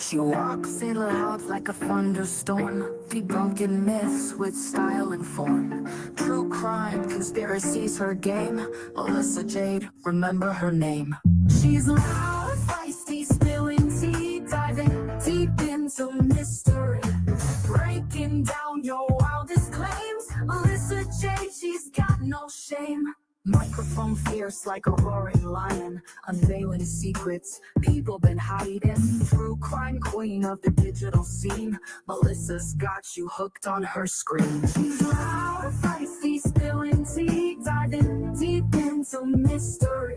She walks it loud like a thunderstorm, debunking myths with style and form. True crime, conspiracies, her game. Melissa Jade, remember her name. She's loud, feisty, spilling tea, diving deep into mystery, breaking down your wildest claims. Melissa Jade, she's got no shame. Microphone fierce like a roaring lion, unveiling secrets people been hiding. True crime queen of the digital scene, Melissa's got you hooked on her screen. She's loud, feisty, spilling tea, diving deep into mystery,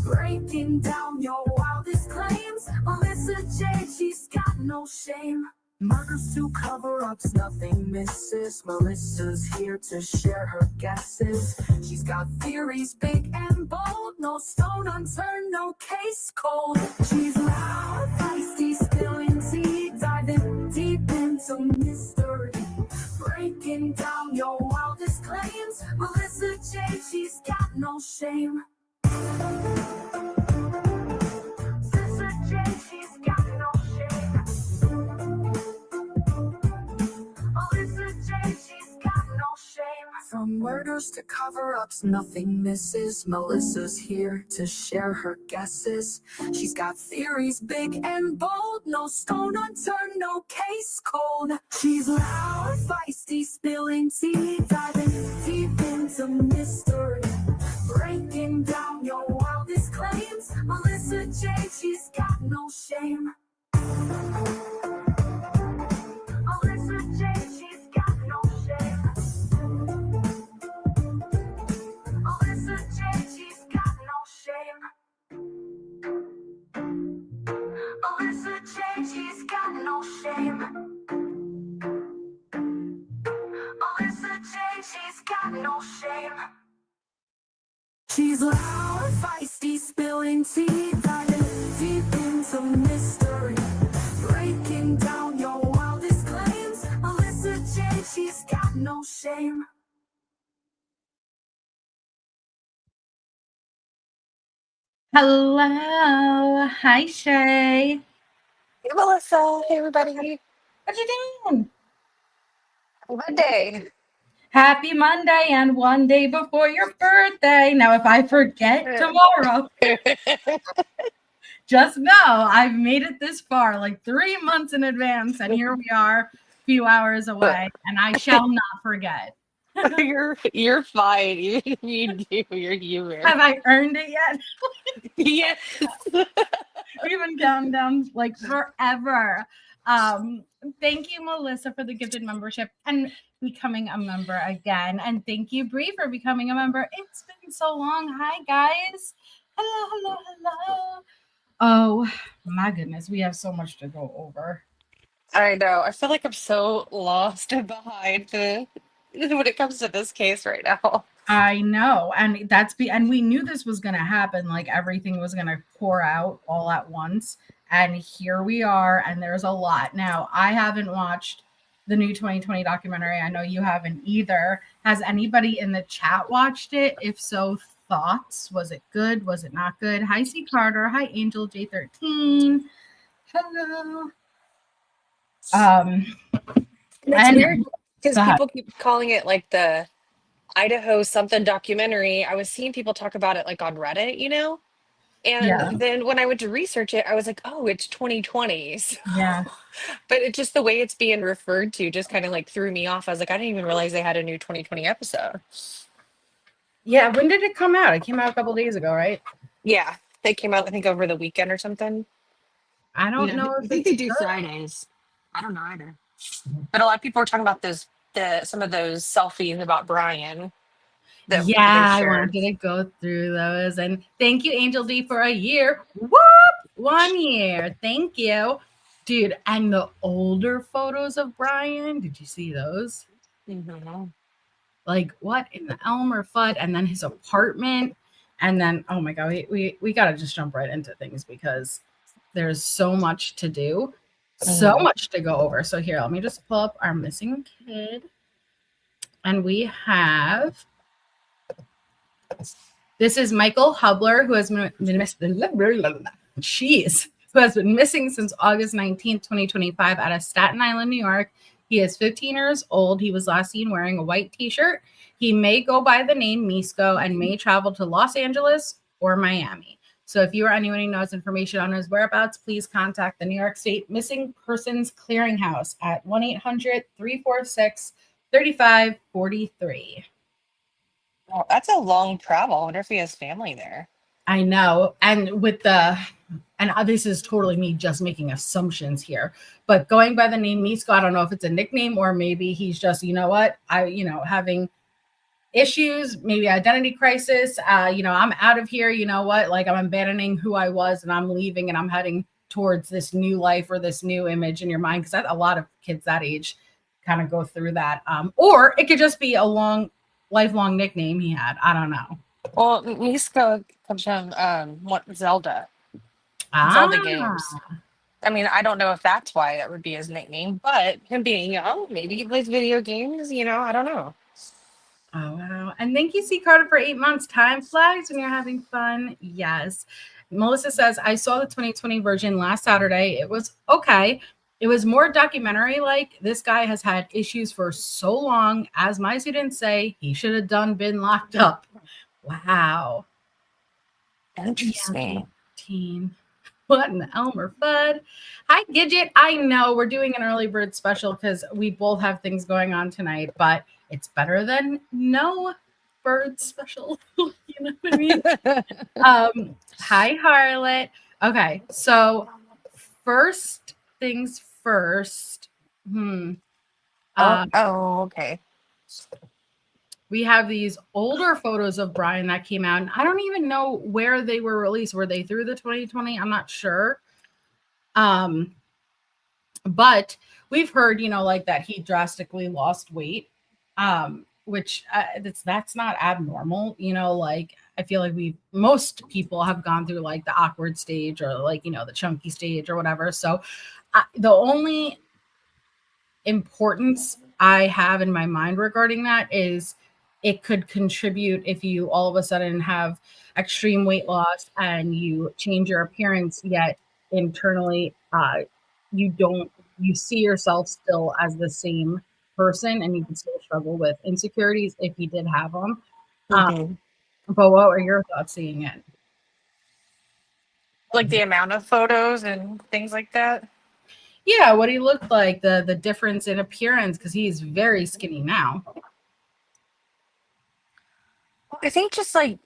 breaking down your wildest claims. Melissa Jade, she's got no shame. Murders to cover-ups, nothing misses. Melissa's here to share her guesses. She's got theories big and bold, no stone unturned, no case cold. She's loud, feisty, spilling tea, diving deep into mystery, breaking down your wildest claims. Melissa Jade, she's got no shame. Melissa Jade, she's got no shame. Melissa Jade, she's got no shame. From murders to cover-ups, nothing misses. Melissa's here to share her guesses. She's got theories big and bold, no stone unturned, no case cold. She's loud, feisty, spilling tea, diving deep into mystery, breaking down your wildest claims. Melissa Jade, she's got no shame. Melissa Jade, she's got no shame. Melissa Jade, she's got no shame. Melissa Jade, she's got no shame. Melissa Jade, she's got no shame. She's loud, feisty, spilling tea, diving deep into mystery, breaking down your wildest claims. Melissa Jade, she's got no shame. Hello. Hi, Shay. Hey, Melissa. Hey, everybody. What you doing? Monday. Happy Monday and one day before your birthday. Now, if I forget tomorrow, just know I've made it this far, like 3 months in advance, and here we are, a few hours away, and I shall not forget. You're fine. You do. You're human. Have I earned it yet? Yes. We've been counting down like forever. Thank you, Melissa, for the gifted membership and becoming a member again. And thank you, Bree, for becoming a member. It's been so long. Hi, guys. Hello, hello, hello. Oh, my goodness. We have so much to go over. I know. I feel like I'm so lost and behind when it comes to this case right now. I know. And and we knew this was going to happen. Like everything was going to pour out all at once. And here we are. And there's a lot. Now, I haven't watched the new 2020 documentary. I know you haven't either. Has anybody in the chat watched it? If so, thoughts? Was it good? Was it not good? Hi, C. Carter. Hi, Angel J13. Hello. It's weird because people keep calling it like the Idaho something documentary. I was seeing people talk about it like on Reddit, And then when I went to research it, I was like, oh, it's 2020. So, Yeah. but it just the way it's being referred to just kind of like threw me off. I was like, I didn't even realize they had a new 2020 episode. Yeah. When did it come out? It came out a couple days ago, right? Yeah. They came out, I think, over the weekend or something. I don't know if I think they do Fridays. I don't know either. But a lot of people were talking about some of those selfies about Bryan. Yeah, I wanted to go through those. And thank you, Angel D, for a year. Whoop! 1 year. Thank you. Dude, and the older photos of Bryan, did you see those? Mm-hmm. Like what in the Elmer Fudd, and then his apartment, and then oh my god, we gotta just jump right into things because there's so much to do, so much to go over. So here, let me just pull up our missing kid, and we have. This is Michael Hubler, who has been jeez. who has been missing since August 19th, 2025 out of Staten Island, New York. He is 15 years old. He was last seen wearing a white t-shirt. He may go by the name Misko and may travel to Los Angeles or Miami. So if you or anyone who knows information on his whereabouts, please contact the New York State Missing Persons Clearinghouse at 1-800-346-3543. Oh, that's a long travel. I wonder if he has family there. I know. And this is totally me just making assumptions here, but going by the name Misko, I don't know if it's a nickname or maybe he's just, having issues, maybe identity crisis. I'm out of here. Like I'm abandoning who I was and I'm leaving and I'm heading towards this new life or this new image in your mind. Cause a lot of kids that age kind of go through that. Or it could just be a lifelong nickname he had. I don't know. Well, Misko comes from Zelda games. I mean, I don't know if that's why that would be his nickname, but him being young, maybe he plays video games, I don't know. Oh, wow. And thank you, C. Carter, for 8 months. Time flies when you're having fun. Yes. Melissa says, I saw the 2020 version last Saturday. It was okay. It was more documentary-like. This guy has had issues for so long. As my students say, he should have been locked up. Wow. Interesting. What in Elmer Fudd? Hi, Gidget. I know we're doing an early bird special because we both have things going on tonight, but it's better than no bird special. You know what I mean? Hi, Harlot. Okay, so first things first. Okay. We have these older photos of Bryan that came out. And I don't even know where they were released. Were they through the 2020? I'm not sure. But we've heard, like that he drastically lost weight, which that's not abnormal. Like I feel like most people have gone through like the awkward stage or like, the chunky stage or whatever. So the only importance I have in my mind regarding that is it could contribute if you all of a sudden have extreme weight loss and you change your appearance, yet internally you see yourself still as the same person and you can still struggle with insecurities if you did have them. But what were your thoughts seeing it? Like the amount of photos and things like that? Yeah, what he looked like, the difference in appearance, because he's very skinny now. I think just like,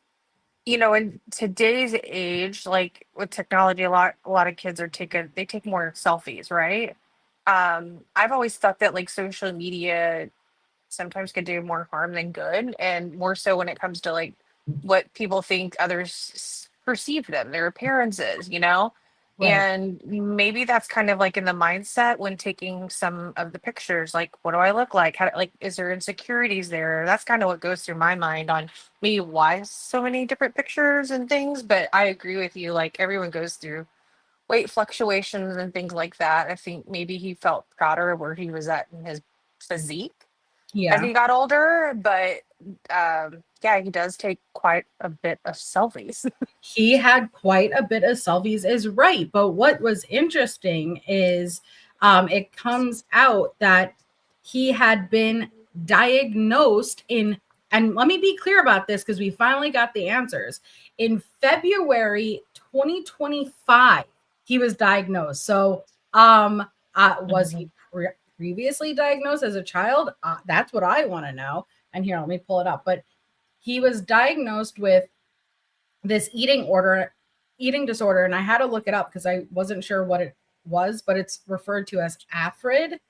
in today's age, like with technology, a lot of kids they take more selfies, right? I've always thought that like social media sometimes could do more harm than good, and more so when it comes to like what people think others perceive them, their appearances, Right. And maybe that's kind of like in the mindset when taking some of the pictures, like what do I look like? How, like, is there insecurities there? That's kind of what goes through my mind on maybe why so many different pictures and things. But I agree with you, like everyone goes through weight fluctuations and things like that. I think maybe he felt prouder of where he was at in his physique as he got older, but he does take quite a bit of selfies. He had quite a bit of selfies, is right. But what was interesting is it comes out that he had been diagnosed and let me be clear about this because we finally got the answers. In February 2025, he was diagnosed. So was he previously diagnosed as a child? That's what I want to know. And here, let me pull it up. But he was diagnosed with this eating disorder, and I had to look it up because I wasn't sure what it was, but it's referred to as AFRID.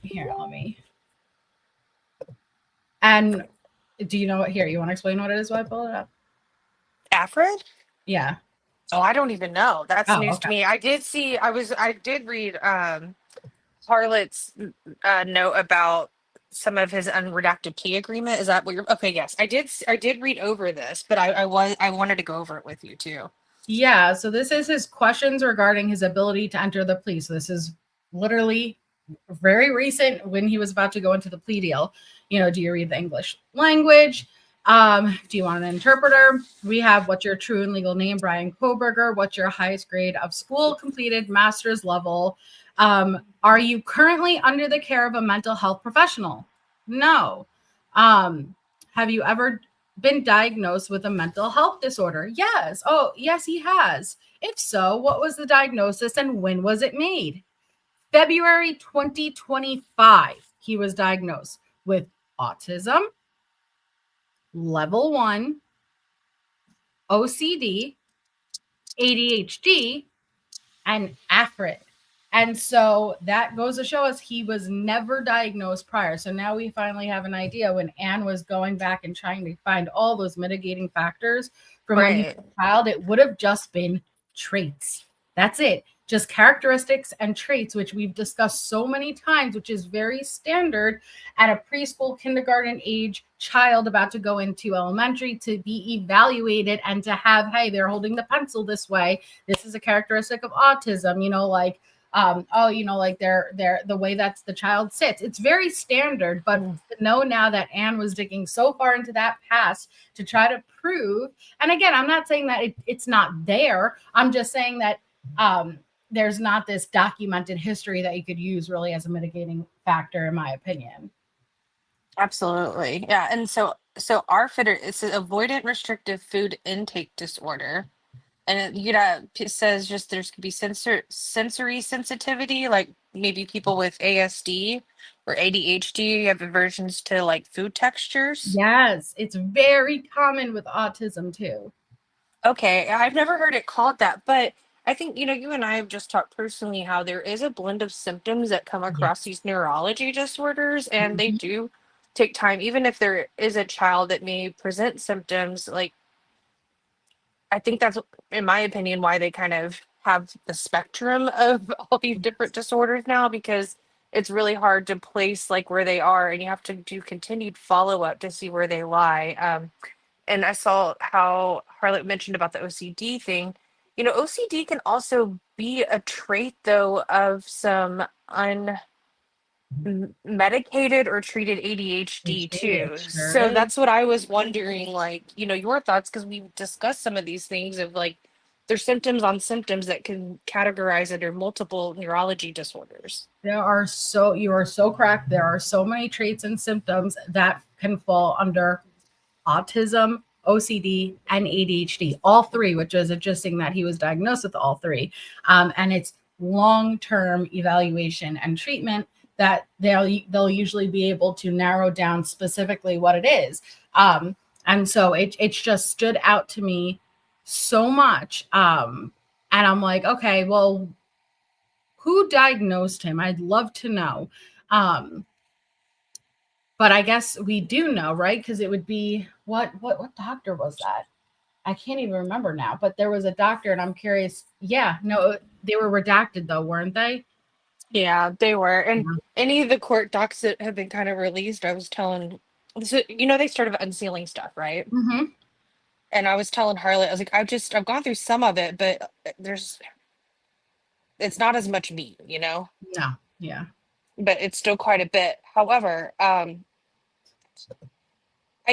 Here, let me. And do you know what? Here, you want to explain what it is while I pull it up? AFRID? Yeah. Oh, I don't even know. That's news to me. I did read Harlot's note about some of his unredacted plea agreement. Is that what you're okay? Yes, I did read over this, but I wanted to go over it with you too. Yeah, so this is his questions regarding his ability to enter the plea. So this is literally very recent when he was about to go into the plea deal. Do you read the English language? Do you want an interpreter? We have what's your true and legal name, Bryan Kohberger. What's your highest grade of school completed, master's level? Are you currently under the care of a mental health professional? No. Have you ever been diagnosed with a mental health disorder? Yes. Oh, yes, he has. If so, what was the diagnosis and when was it made? February 2025, he was diagnosed with autism, level 1, OCD, ADHD, and AFRID. And so that goes to show us he was never diagnosed prior. So now we finally have an idea when Anne was going back and trying to find all those mitigating factors from when he was a child, it would have just been traits. That's it. Just characteristics and traits, which we've discussed so many times, which is very standard at a preschool, kindergarten age child about to go into elementary to be evaluated and to have, hey, they're holding the pencil this way. This is a characteristic of autism, like, like they're the way that the child sits. It's very standard, but to know now that Anne was digging so far into that past to try to prove, and again, I'm not saying that it's not there. I'm just saying that there's not this documented history that you could use really as a mitigating factor, in my opinion. Absolutely. Yeah. And so ARFID, it's an avoidant restrictive food intake disorder. And it says just there's could be sensory sensitivity, like maybe people with ASD or ADHD have aversions to like food textures. Yes, it's very common with autism too. Okay, I've never heard it called that, but I think, you and I have just talked personally how there is a blend of symptoms that come across these neurology disorders, and they do take time, even if there is a child that may present symptoms. Like, I think that's, in my opinion, why they kind of have the spectrum of all these different disorders now, because it's really hard to place like where they are, and you have to do continued follow up to see where they lie. And I saw how Harlot mentioned about the OCD thing. OCD can also be a trait, though, of some unmedicated or treated ADHD too. So that's what I was wondering, like, your thoughts, because we discussed some of these things of like there's symptoms on symptoms that can categorize under multiple neurology disorders. You are so correct. There are so many traits and symptoms that can fall under autism, OCD, and ADHD, all three, which is interesting that he was diagnosed with all three. And it's long-term evaluation and treatment that they'll usually be able to narrow down specifically what it is. And so it's just stood out to me so much. And I'm like, okay, well, who diagnosed him? I'd love to know. But I guess we do know, right? Because it would be what doctor was that? I can't even remember now. But there was a doctor, and I'm curious. Yeah, no, they were redacted though, weren't they? Yeah, they were. And any of the court docs that have been kind of released, I was telling, so, they started unsealing stuff, right? Mm-hmm. And I was telling Harlot, I was like, I've gone through some of it, but it's not as much meat, No, yeah. But it's still quite a bit. However, I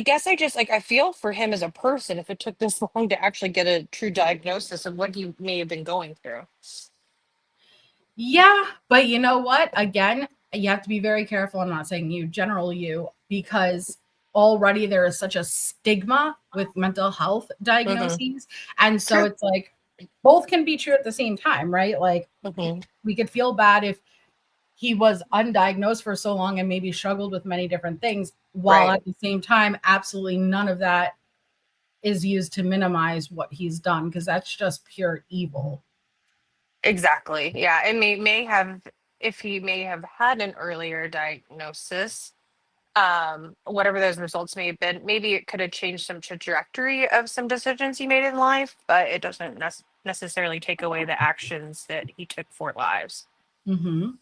guess I feel for him as a person if it took this long to actually get a true diagnosis of what he may have been going through. Yeah, but you know what? Again, you have to be very careful. I'm not saying you, because already there is such a stigma with mental health diagnoses. And so it's like both can be true at the same time, right? Like we could feel bad if he was undiagnosed for so long and maybe struggled with many different things, while at the same time, absolutely none of that is used to minimize what he's done, because that's just pure evil. Exactly. Yeah. It may have, if he may have had an earlier diagnosis, whatever those results may have been, maybe it could have changed some trajectory of some decisions he made in life, but it doesn't necessarily take away the actions that he took for lives. Mm-hmm.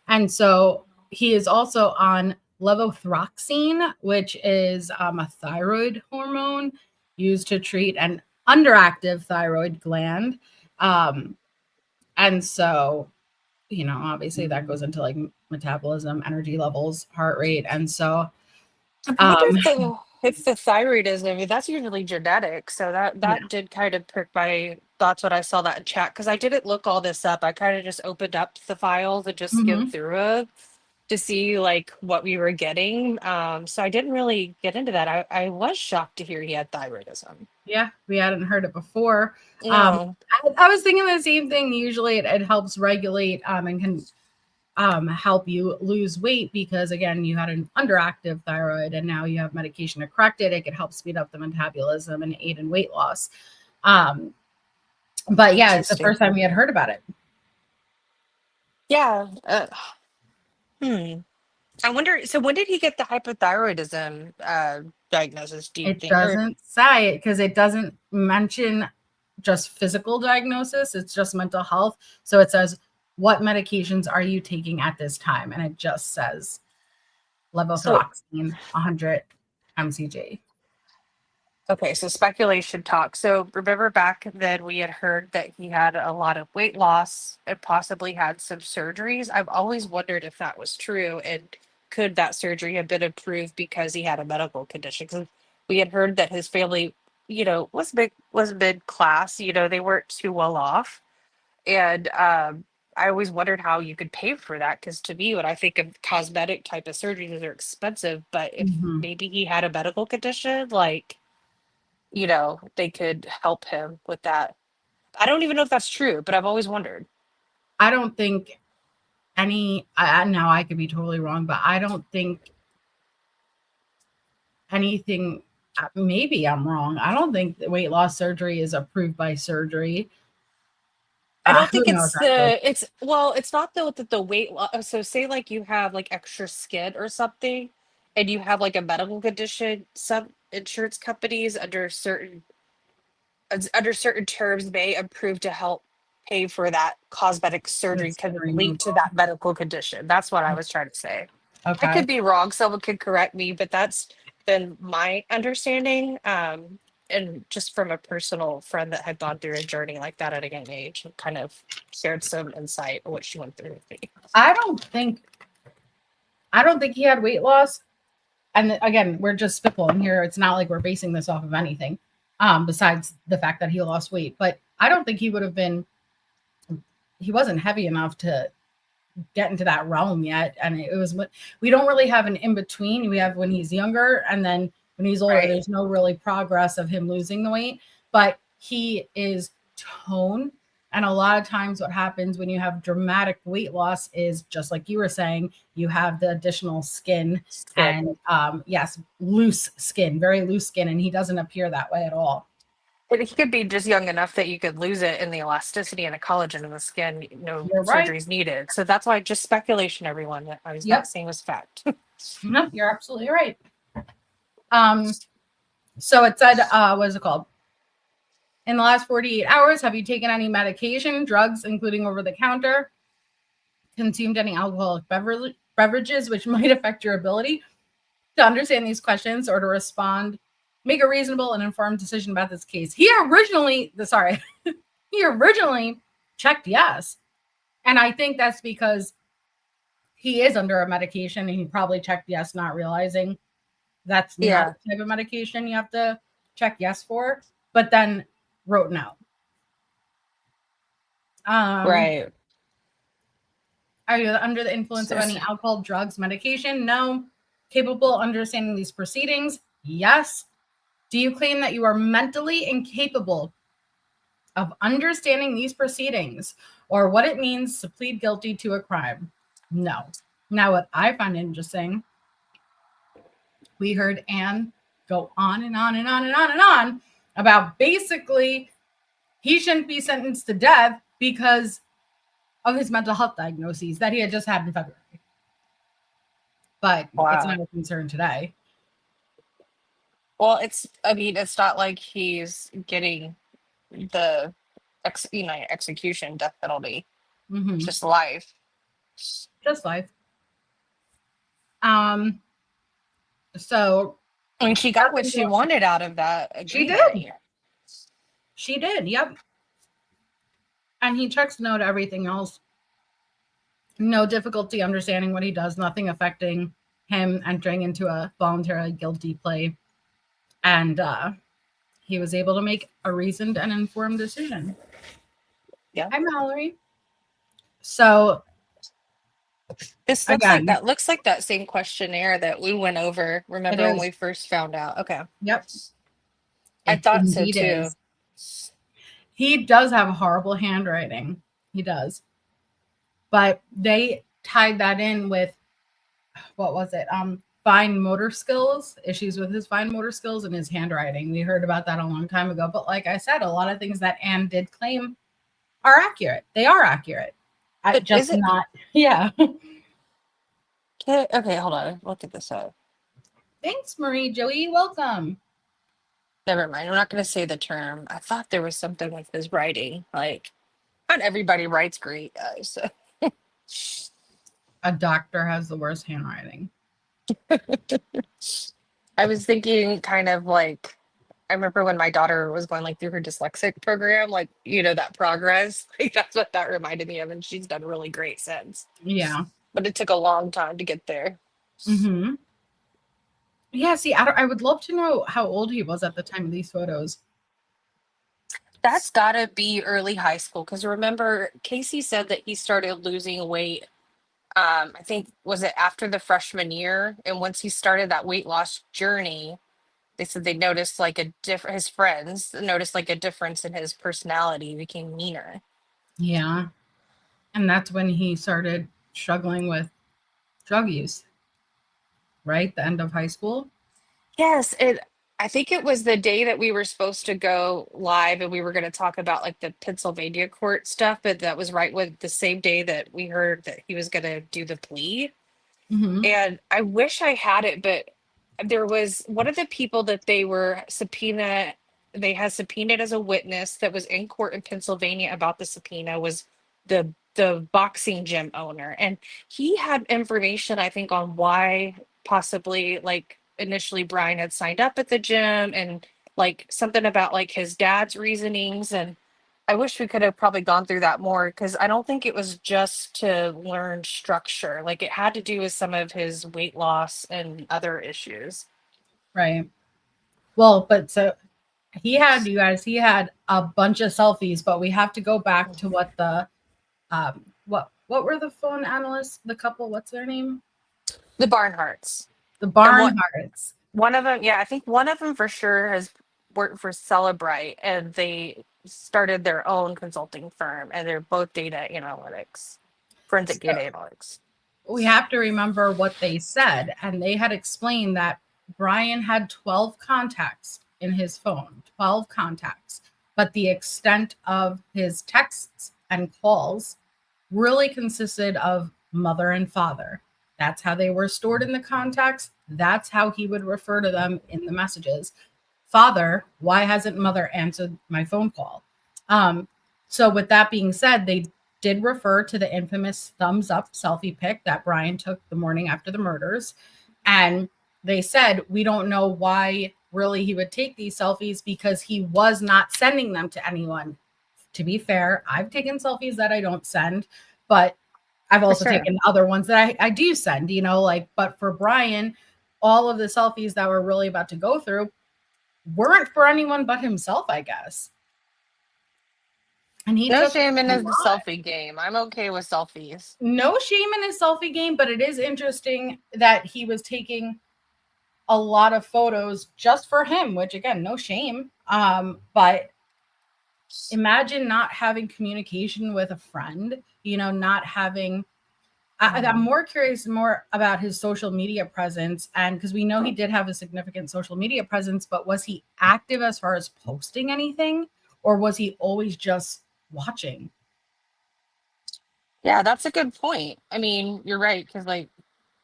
And so he is also on levothyroxine, which is a thyroid hormone used to treat an underactive thyroid gland. And so, obviously that goes into like metabolism, energy levels, heart rate. And so I wonder if It's the thyroidism. I mean, that's usually genetic. So that Yeah. did kind of perk my thoughts when I saw that in chat because I didn't look all this up. I kind of just opened up the files and just skimmed Hmm. through it to see like what we were getting. So I didn't really get into that. I was shocked to hear he had thyroidism. Yeah, we hadn't heard it before. No. I was thinking the same thing. Usually it helps regulate and can help you lose weight because, again, you had an underactive thyroid and now you have medication to correct it. It could help speed up the metabolism and aid in weight loss. But yeah, it's the Interesting. first time we had heard about it. Yeah. Hmm. I wonder, so when did he get the hypothyroidism diagnosis, do you It think? Or doesn't say it because it doesn't mention just physical diagnosis. It's just mental health. So it says, what medications are you taking at this time? And it just says so levothyroxine, 100 mcg. okay, so speculation talk. So remember back then we had heard that he had a lot of weight loss and possibly had some surgeries. I've always wondered if that was true and could that surgery have been approved because he had a medical condition? Because we had heard that his family, was mid class. They weren't too well off, and I always wondered how you could pay for that. Because to me, when I think of cosmetic type of surgeries, they're expensive. But if Mhm. maybe he had a medical condition, like they could help him with that. I don't even know if that's true, but I've always wondered. I don't think now I could be totally wrong, but I don't think anything, maybe I'm wrong. I don't think the weight loss surgery is approved by surgery. I don't Who think knows, it's actually? it's not the weight loss. So say like you have like extra skin or something and you have like a medical condition, some insurance companies under certain terms may approve to help pay for that cosmetic The surgery because skin it's linked to removal. that medical condition. That's what I was trying to say. I Okay. could be wrong. Someone could correct me, but that's been my understanding. And just from a personal friend that had gone through a journey like that at a young age, kind of shared some insight on what she went through with me. I don't think he had weight loss. And again, we're just spitballing here. It's not like we're basing this off of anything, besides the fact that he lost weight. But I don't think he would have been. He wasn't heavy enough to get into that realm yet. And it was what we don't really have an in between. We have when he's younger, and then when he's older, Right. there's no really progress of him losing the weight. But he is tone. And a lot of times, what happens when you have dramatic weight loss is just like you were saying, you have the additional skin Good. and, yes, loose skin, very loose skin. And he doesn't appear that way at all. And he could be just young enough that you could lose it in the elasticity and the collagen in the skin, no You're right. surgeries needed. So that's why just speculation, everyone. I was not Yep. saying it was fact. No, you're absolutely right. So it said, what is it called? In the last 48 hours, have you taken any medication, drugs, including over the counter, consumed any alcoholic beverages, which might affect your ability to understand these questions or to respond, make a reasonable and informed decision about this case? He originally checked yes. And I think that's because he is under a medication and he probably checked yes, not realizing that's not Yeah. the type of medication you have to check yes for, but then wrote no. Right. Are you under the influence of any alcohol, drugs, medication? No. Capable of understanding these proceedings? Yes. Do you claim that you are mentally incapable of understanding these proceedings or what it means to plead guilty to a crime? No. Now, what I find interesting, we heard Anne go on and on and on and on and on about basically he shouldn't be sentenced to death because of his mental health diagnoses that he had just had in February. But it's Wow. not a concern today. Well, it's not like he's getting the execution death penalty. Mm-hmm. It's just life. Just life. So I mean, she got what she wanted out of that agreement. She did. Yep. And he checks no to everything else. No difficulty understanding what he does, nothing affecting him entering into a voluntarily guilty plea. And he was able to make a reasoned and informed decision. Yeah. Hi, Mallory. So this looks like that same questionnaire that we went over. Remember when we first found out? Okay. Yep. I thought so too. He does have horrible handwriting. He does. But they tied that in with, what was it? Fine motor skills, issues with his fine motor skills and his handwriting. We heard about that a long time ago. But like I said, a lot of things that Anne did claim are accurate. They are accurate. Yeah. Okay, hold on. Look at this up. Thanks, Marie Joey. Welcome. Never mind. I'm not going to say the term. I thought there was something with his writing. Like, not everybody writes great, guys. So. A doctor has the worst handwriting. I was thinking kind of like, I remember when my daughter was going like through her dyslexic program, like, that progress. Like, that's what that reminded me of. And she's done really great since. Yeah. But it took a long time to get there. Mm-hmm. Yeah, see, I would love to know how old he was at the time of these photos. That's got to be early high school. Because remember, Casey said that he started losing weight. I think, was it after the freshman year? And once he started that weight loss journey, they said they noticed like his friends noticed like a difference in his personality. He became meaner. Yeah. And that's when he started struggling with drug use. Right? The end of high school? Yes, I think it was the day that we were supposed to go live and we were going to talk about like the Pennsylvania court stuff, but that was right with the same day that we heard that he was going to do the plea. Mm-hmm. And I wish I had it, but there was one of the people that they had subpoenaed as a witness that was in court in Pennsylvania about the subpoena was the boxing gym owner. And he had information, I think, on why possibly like initially Bryan had signed up at the gym and like something about like his dad's reasonings. And I wish we could have probably gone through that more because I don't think it was just to learn structure. Like it had to do with some of his weight loss and other issues. Right. Well, but so he had a bunch of selfies, but we have to go back to what the what were the phone analysts, the couple, what's their name? The Barnharts. The Barnharts. One of them, yeah, I think one of them for sure has worked for Celebrite, and they started their own consulting firm, and they're both data analytics, forensic data analytics. We have to remember what they said, and they had explained that Bryan had 12 contacts in his phone, 12 contacts, but the extent of his texts and calls really consisted of mother and father. That's how they were stored in the contacts. That's how he would refer to them in the messages. Father, why hasn't mother answered my phone call? So with that being said, they did refer to the infamous thumbs up selfie pic that Bryan took the morning after the murders. And they said, we don't know why really he would take these selfies because he was not sending them to anyone. To be fair, I've taken selfies that I don't send, but I've also taken other ones that I do send, but for Bryan, all of the selfies that we're really about to go through weren't for anyone but himself, I guess. And he no shame in the selfie game. I'm okay with selfies. No shame in his selfie game, but it is interesting that he was taking a lot of photos just for him, which again, no shame. But imagine not having communication with a friend, not having. I'm more curious about his social media presence, and because we know he did have a significant social media presence, but was he active as far as posting anything, or was he always just watching? Yeah, that's a good point. I mean, you're right, because like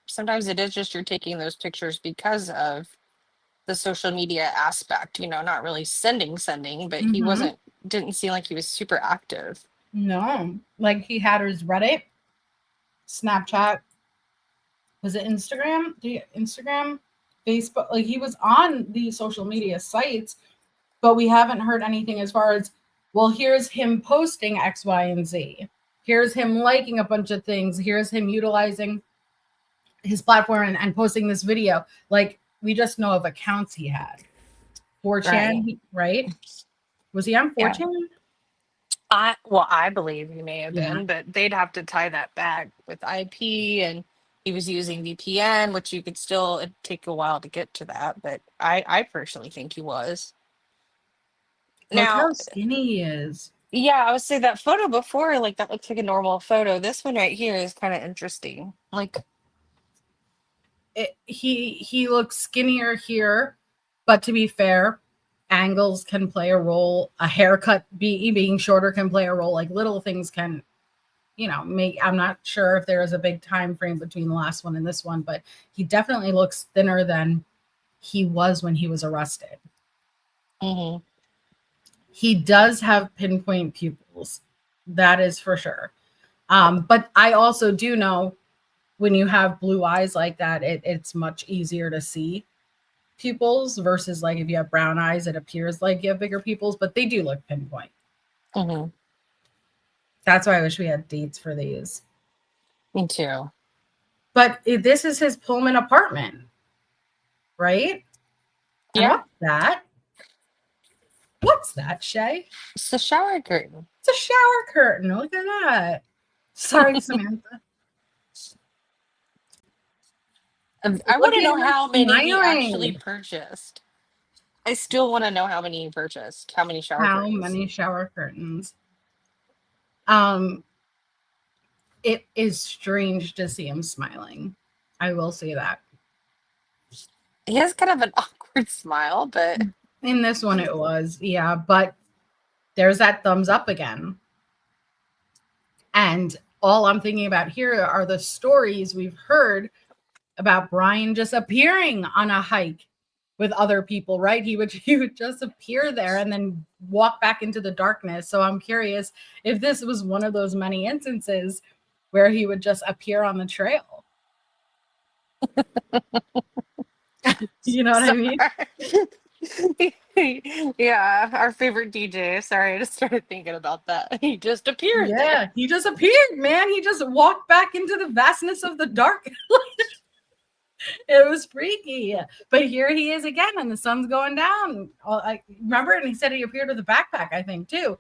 sometimes it is just you're taking those pictures because of the social media aspect, not really sending, but he didn't seem like he was super active. No, like he had his Reddit, Snapchat, was it Instagram? Facebook, like he was on these social media sites, but we haven't heard anything as far as, well, here's him posting X, Y, and Z. Here's him liking a bunch of things. Here's him utilizing his platform and posting this video. Like, we just know of accounts he had. 4chan, right? Was he on 4chan? I believe he may have Yeah. been, but they'd have to tie that back with IP, and he was using VPN, which you could still, it'd take a while to get to that, but I personally think he was. Look Now, how skinny he is. yeah, I would say that photo before, like that looks like a normal photo. This one right here is kind of interesting. Like, He looks skinnier here, but to be fair, angles can play a role. A haircut being shorter can play a role. Like little things can, make. I'm not sure if there is a big time frame between the last one and this one, but he definitely looks thinner than he was when he was arrested. mhm. He does have pinpoint pupils. That is for sure. But I also do know when you have blue eyes like that, it's much easier to see pupils versus like if you have brown eyes, it appears like you have bigger pupils, but they do look pinpoint. Mhm. That's why I wish we had dates for these. Me too. But this is his Pullman apartment, right? And Yeah, what's that? What's that, Shay? it's the shower curtain. It's a shower curtain. Look at that. Sorry, Samantha. I want Look to at know him how many he actually smiling. purchased. I still want to know how many he purchased. How many shower How curtains? many shower curtains? It is strange to see him smiling. I will say that. He has kind of an awkward smile, but In this one, it was, yeah, but there's that thumbs up again. And all I'm thinking about here are the stories we've heard about Bryan just appearing on a hike with other people, right? He would just appear there and then walk back into the darkness. So I'm curious if this was one of those many instances where he would just appear on the trail. You know what I mean? Yeah, our favorite DJ. Sorry, I just started thinking about that. He just appeared Yeah, there. he just appeared, man. He just walked back into the vastness of the dark. It was freaky. But here he is again, and the sun's going down. I remember, and he said he appeared with a backpack, I think, too.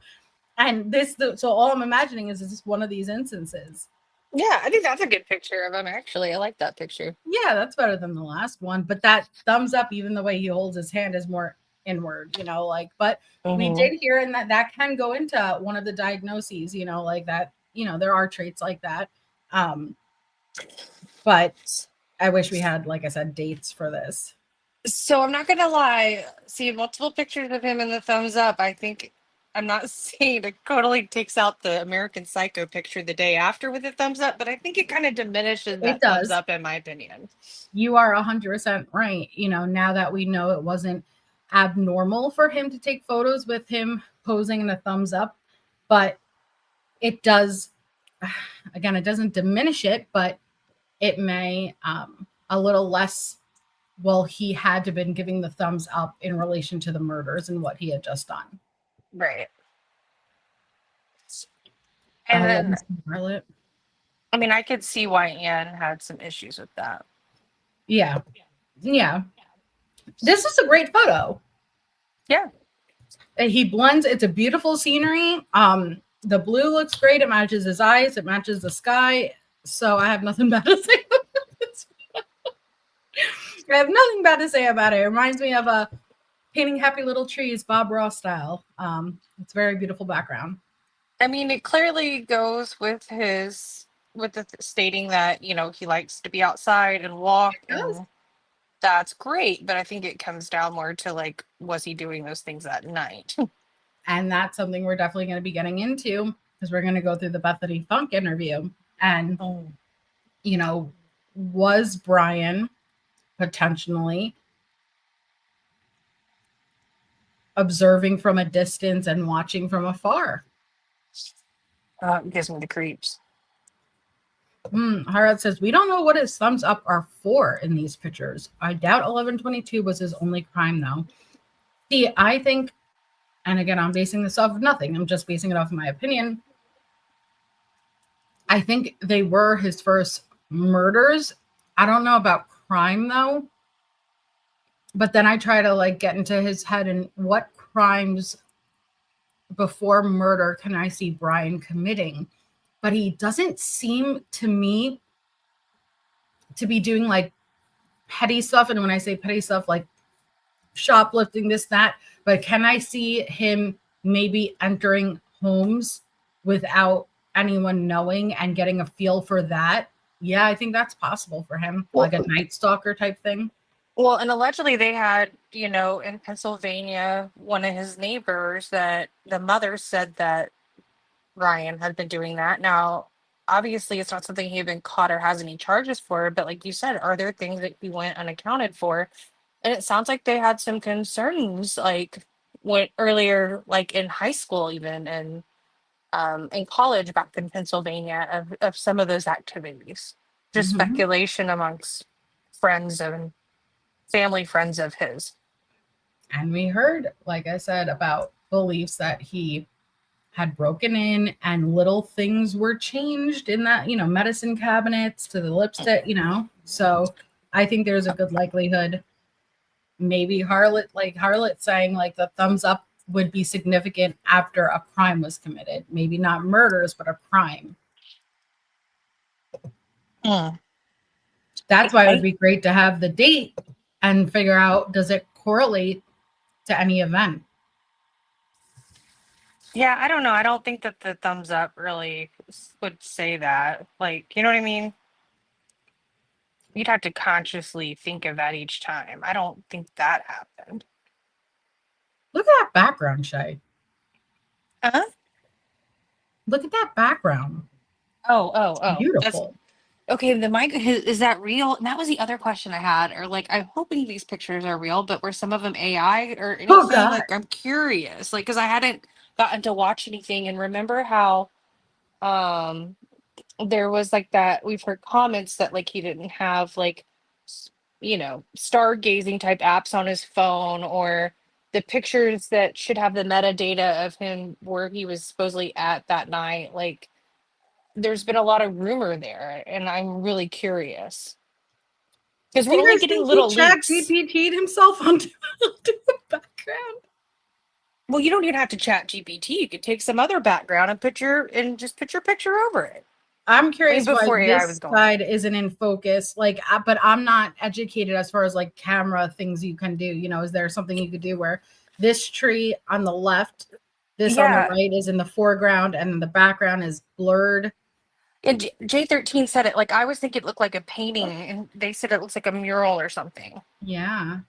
And so all I'm imagining is this one of these instances. Yeah, I think that's a good picture of him, actually. I like that picture. Yeah, that's better than the last one. But that thumbs up, even the way he holds his hand, is more inward, but we did hear, and that can go into one of the diagnoses, like that, there are traits like that. But I wish we had, like I said, dates for this. So I'm not gonna lie, seeing multiple pictures of him in the thumbs up, I think I'm not saying it totally takes out the American Psycho picture the day after with the thumbs up, but I think it kind of diminishes that thumbs up, in my opinion. You are 100% right. Now that we know it wasn't abnormal for him to take photos with him posing in a thumbs up, but it does, again, it doesn't diminish it, but it may a little less. Well, he had to been giving the thumbs up in relation to the murders and what he had just done. Right. And then, Charlotte. I mean, I could see why Anne had some issues with that. Yeah. This is a great photo. Yeah. He blends. It's a beautiful scenery. The blue looks great. It matches his eyes. It matches the sky. So I have nothing bad to say about this. I have nothing bad to say about it. It reminds me of painting happy little trees, Bob Ross style. It's a very beautiful background. I mean, it clearly goes with the stating that, he likes to be outside and walk, and that's great. But I think it comes down more to, like, was he doing those things at night? And that's something we're definitely going to be getting into, because we're going to go through the Bethany Funk interview. And, was Bryan potentially observing from a distance and watching from afar? It gives me the creeps. Harald says, we don't know what his thumbs up are for in these pictures. I doubt 1122 was his only crime, though. See, I think, and again, I'm basing this off of nothing. I'm just basing it off of my opinion. I think they were his first murders. I don't know about crime, though. But then I try to like get into his head and what crimes before murder can I see Bryan committing? But he doesn't seem to me to be doing like petty stuff. And when I say petty stuff, like shoplifting, this, that. But can I see him maybe entering homes without anyone knowing and getting a feel for that? Yeah, I think that's possible for him, like a Night Stalker type thing. Well, and allegedly they had, in Pennsylvania, one of his neighbors that the mother said that Ryan had been doing that. Now, obviously, it's not something he had been caught or has any charges for, but like you said, are there things that he went unaccounted for? And it sounds like they had some concerns, like went earlier, like in high school, even and in college back in Pennsylvania, of some of those activities. Just speculation amongst friends and family friends of his. And we heard, like I said, about beliefs that he had broken in and little things were changed in that, medicine cabinets to the lipstick, So I think there's a good likelihood maybe Harlot saying like the thumbs up would be significant after a crime was committed. Maybe not murders, but a crime. That's why it would be great to have the date and figure out, does it correlate to any event? Yeah, I don't know. I don't think that the thumbs up really would say that. Like, you know what I mean? You'd have to consciously think of that each time. I don't think that happened. Look at that background, Shay. Huh? Look at that background. Oh. Beautiful. Okay, the mic, is that real? And that was the other question I had. Or like, I'm hoping these pictures are real, but were some of them AI or anything? Oh, God. Like, I'm curious. Like, because I hadn't gotten to watch anything. And remember how there was like that, we've heard comments that like he didn't have like stargazing type apps on his phone, or the pictures that should have the metadata of him where he was supposedly at that night. Like there's been a lot of rumor there, and I'm really curious because Do we're you only guys getting think little he leaks. ChatGPT'd himself onto the background? Well, you don't even have to chat GPT. You could take some other background and just put your picture over it. I'm curious why Before AI was this going. side isn't in focus. Like, but I'm not educated as far as like camera things you can do. Is there something you could do where this tree on the left, this on the right is in the foreground, and the background is blurred? And J13 said it. Like I was thinking it looked like a painting, and they said it looks like a mural or something. Yeah.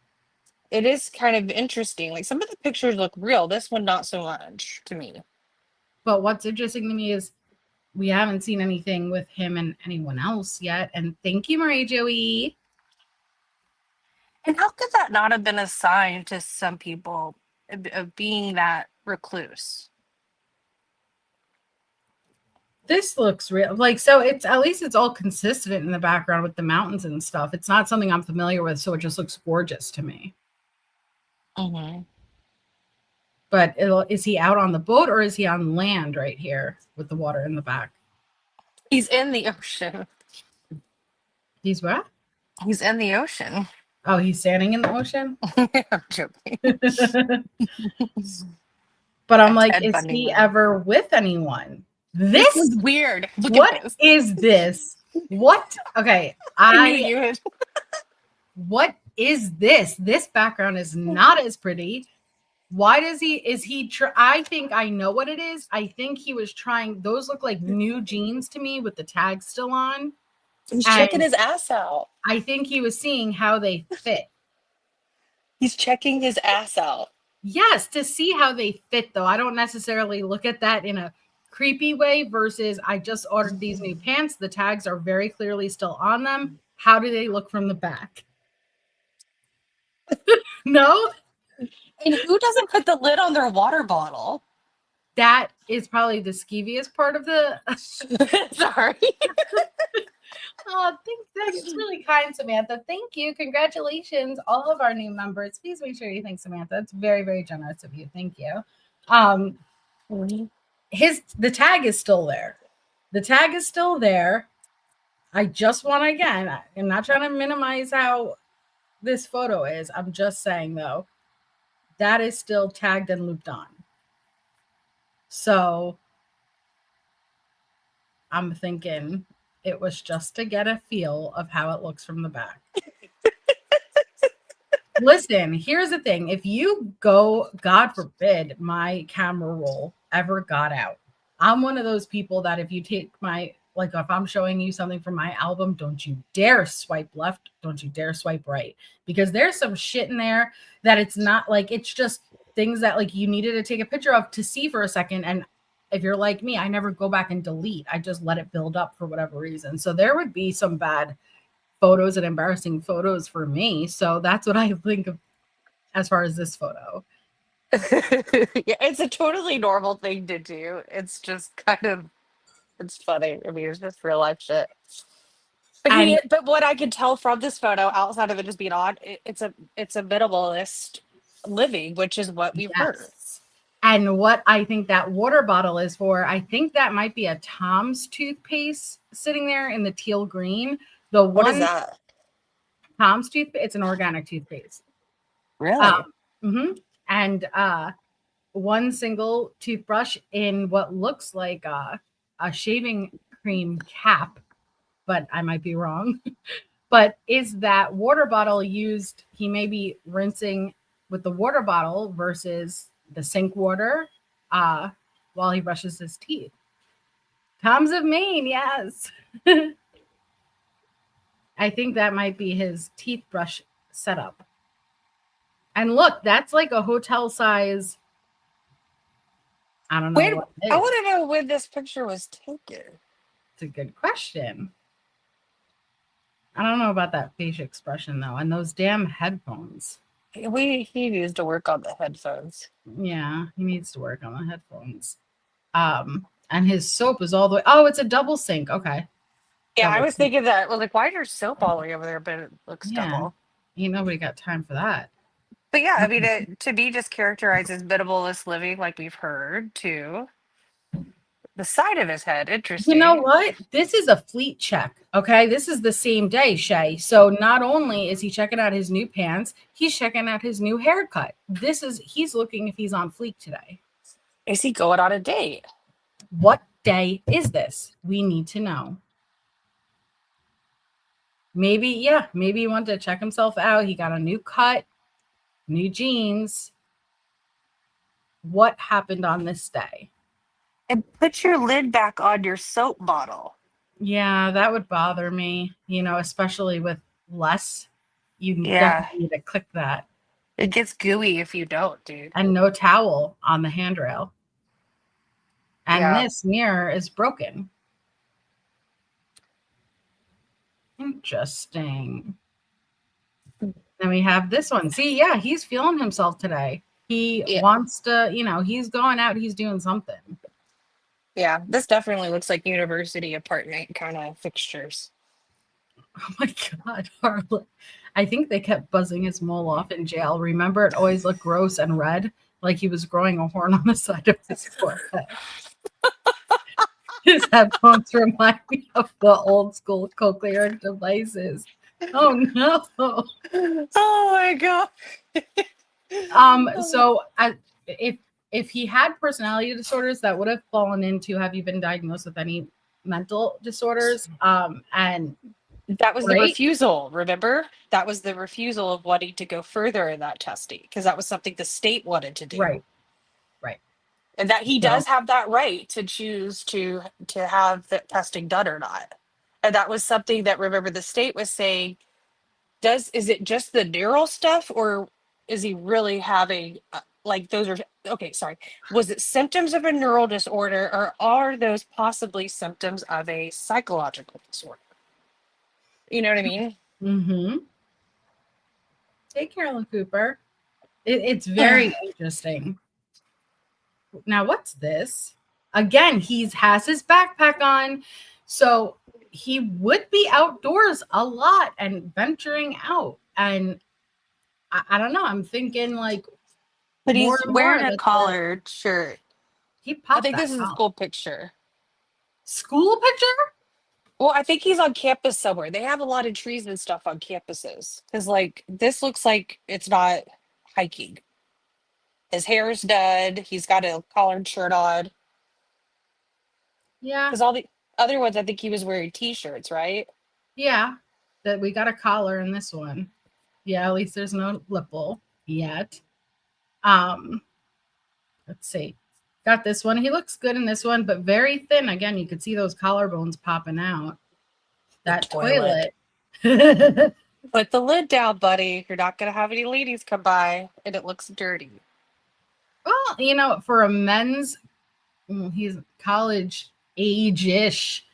It is kind of interesting. Like some of the pictures look real. This one, not so much to me. But what's interesting to me is we haven't seen anything with him and anyone else yet. And thank you, Marie Joey. And how could that not have been a sign to some people of being that recluse? This looks real. Like, so it's at least it's all consistent in the background with the mountains and stuff. It's not something I'm familiar with, so it just looks gorgeous to me. But is he out on the boat or is he on land right here with the water in the back? He's in the ocean. He's what? He's in the ocean. Oh, he's standing in the ocean? I'm joking. But I'm like, is he ever with anyone? This is weird. What is this? What? Okay. I knew you would. What is this? This background is not as pretty. Why does I think I know what it is. I think he was trying, those look like new jeans to me with the tag still on. He's checking his ass out. I think he was seeing how they fit. He's checking his ass out. Yes, to see how they fit, though. I don't necessarily look at that in a creepy way versus I just ordered these new pants. The tags are very clearly still on them. How do they look from the back? No? And who doesn't put the lid on their water bottle? That is probably the skeeviest part of the... Sorry. Oh, that's really kind, Samantha. Thank you. Congratulations, all of our new members. Please make sure you thank Samantha. It's very, very generous of you. Thank you. The tag is still there. The tag is still there. I just want to, again, I'm not trying to minimize how this photo is. I'm just saying, though, that is still tagged and looped on. So I'm thinking it was just to get a feel of how it looks from the back. Listen, here's the thing. If you go, God forbid, my camera roll ever got out, I'm one of those people that if you take my, like if I'm showing you something from my album, don't you dare swipe left. Don't you dare swipe right. Because there's some shit in there that it's not like, it's just things that like you needed to take a picture of to see for a second. And if you're like me, I never go back and delete. I just let it build up for whatever reason. So there would be some bad photos and embarrassing photos for me. So that's what I think of as far as this photo. Yeah, it's a totally normal thing to do. It's just kind of, it's funny. I mean, it's just real life shit. But what I can tell from this photo, outside of it just being odd, it's a minimalist living, which is what we've heard. And what I think that water bottle is for, I think that might be a Tom's toothpaste sitting there in the teal green. What is that? Tom's toothpaste. It's an organic toothpaste. Really? And one single toothbrush in what looks like a shaving cream cap, but I might be wrong. But is that water bottle used? He may be rinsing with the water bottle versus the sink water while he brushes his teeth. Tom's of Maine, yes. I think that might be his teeth brush setup. And look, that's like a hotel size. I don't know. I want to know when this picture was taken. It's a good question. I don't know about that facial expression though, and those damn headphones. He needs to work on the headphones. Yeah, he needs to work on the headphones. And his soap is all the way. Oh, it's a double sink. Okay. Yeah, I was thinking that. Well, like, why is your soap all the way over there? But it looks double. Ain't nobody got time for that. But yeah, I mean, to be just characterized as minimalist living, like we've heard too. The side of his head, interesting. You know what? This is a fleet check. Okay, this is the same day, Shay. So not only is he checking out his new pants, he's checking out his new haircut. He's looking if he's on fleek today. Is he going on a date? What day is this? We need to know. Maybe he wanted to check himself out. He got a new cut, new jeans. What happened on this day? And put your lid back on your soap bottle. Yeah, that would bother me, especially with less. You definitely need to click that. It gets gooey if you don't, dude. And no towel on the handrail. And this mirror is broken. Interesting. Then we have this one. See, he's feeling himself today. He wants to, he's going out, he's doing something. Yeah, this definitely looks like university apartment kind of fixtures. Oh my God, Harlan. I think they kept buzzing his mole off in jail. Remember, it always looked gross and red, like he was growing a horn on the side of his forehead. His headphones remind me of the old school cochlear devices. Oh no. Oh my God. So if he had personality disorders, that would have fallen into, have you been diagnosed with any mental disorders? And that was the refusal, remember? That was the refusal of wanting to go further in that testing, because that was something the state wanted to do. Right. And that he does have that right to choose to have the testing done or not. And that was something that, remember, the state was saying, is it just the neural stuff, or is he really having was it symptoms of a neural disorder, or are those possibly symptoms of a psychological disorder? You know what I mean? Mm-hmm. Hey, Carolyn Cooper. It's very interesting. Now, what's this? Again, he has his backpack on. So he would be outdoors a lot and venturing out. And I don't know. I'm thinking like. But he's wearing a collared shirt. He popped. I think this is a school picture. School picture? Well, I think he's on campus somewhere. They have a lot of trees and stuff on campuses. Because, like, this looks like it's not hiking. His hair's done. He's got a collared shirt on. Yeah. Because all the other ones, I think he was wearing t-shirts, right? Yeah. That we got a collar in this one. Yeah, at least there's no lipple yet. Let's see. Got this one. He looks good in this one, but very thin. Again, you could see those collarbones popping out. That toilet. Put the lid down, buddy. You're not going to have any ladies come by, and it looks dirty. Well, you know, for a men's, he's college age-ish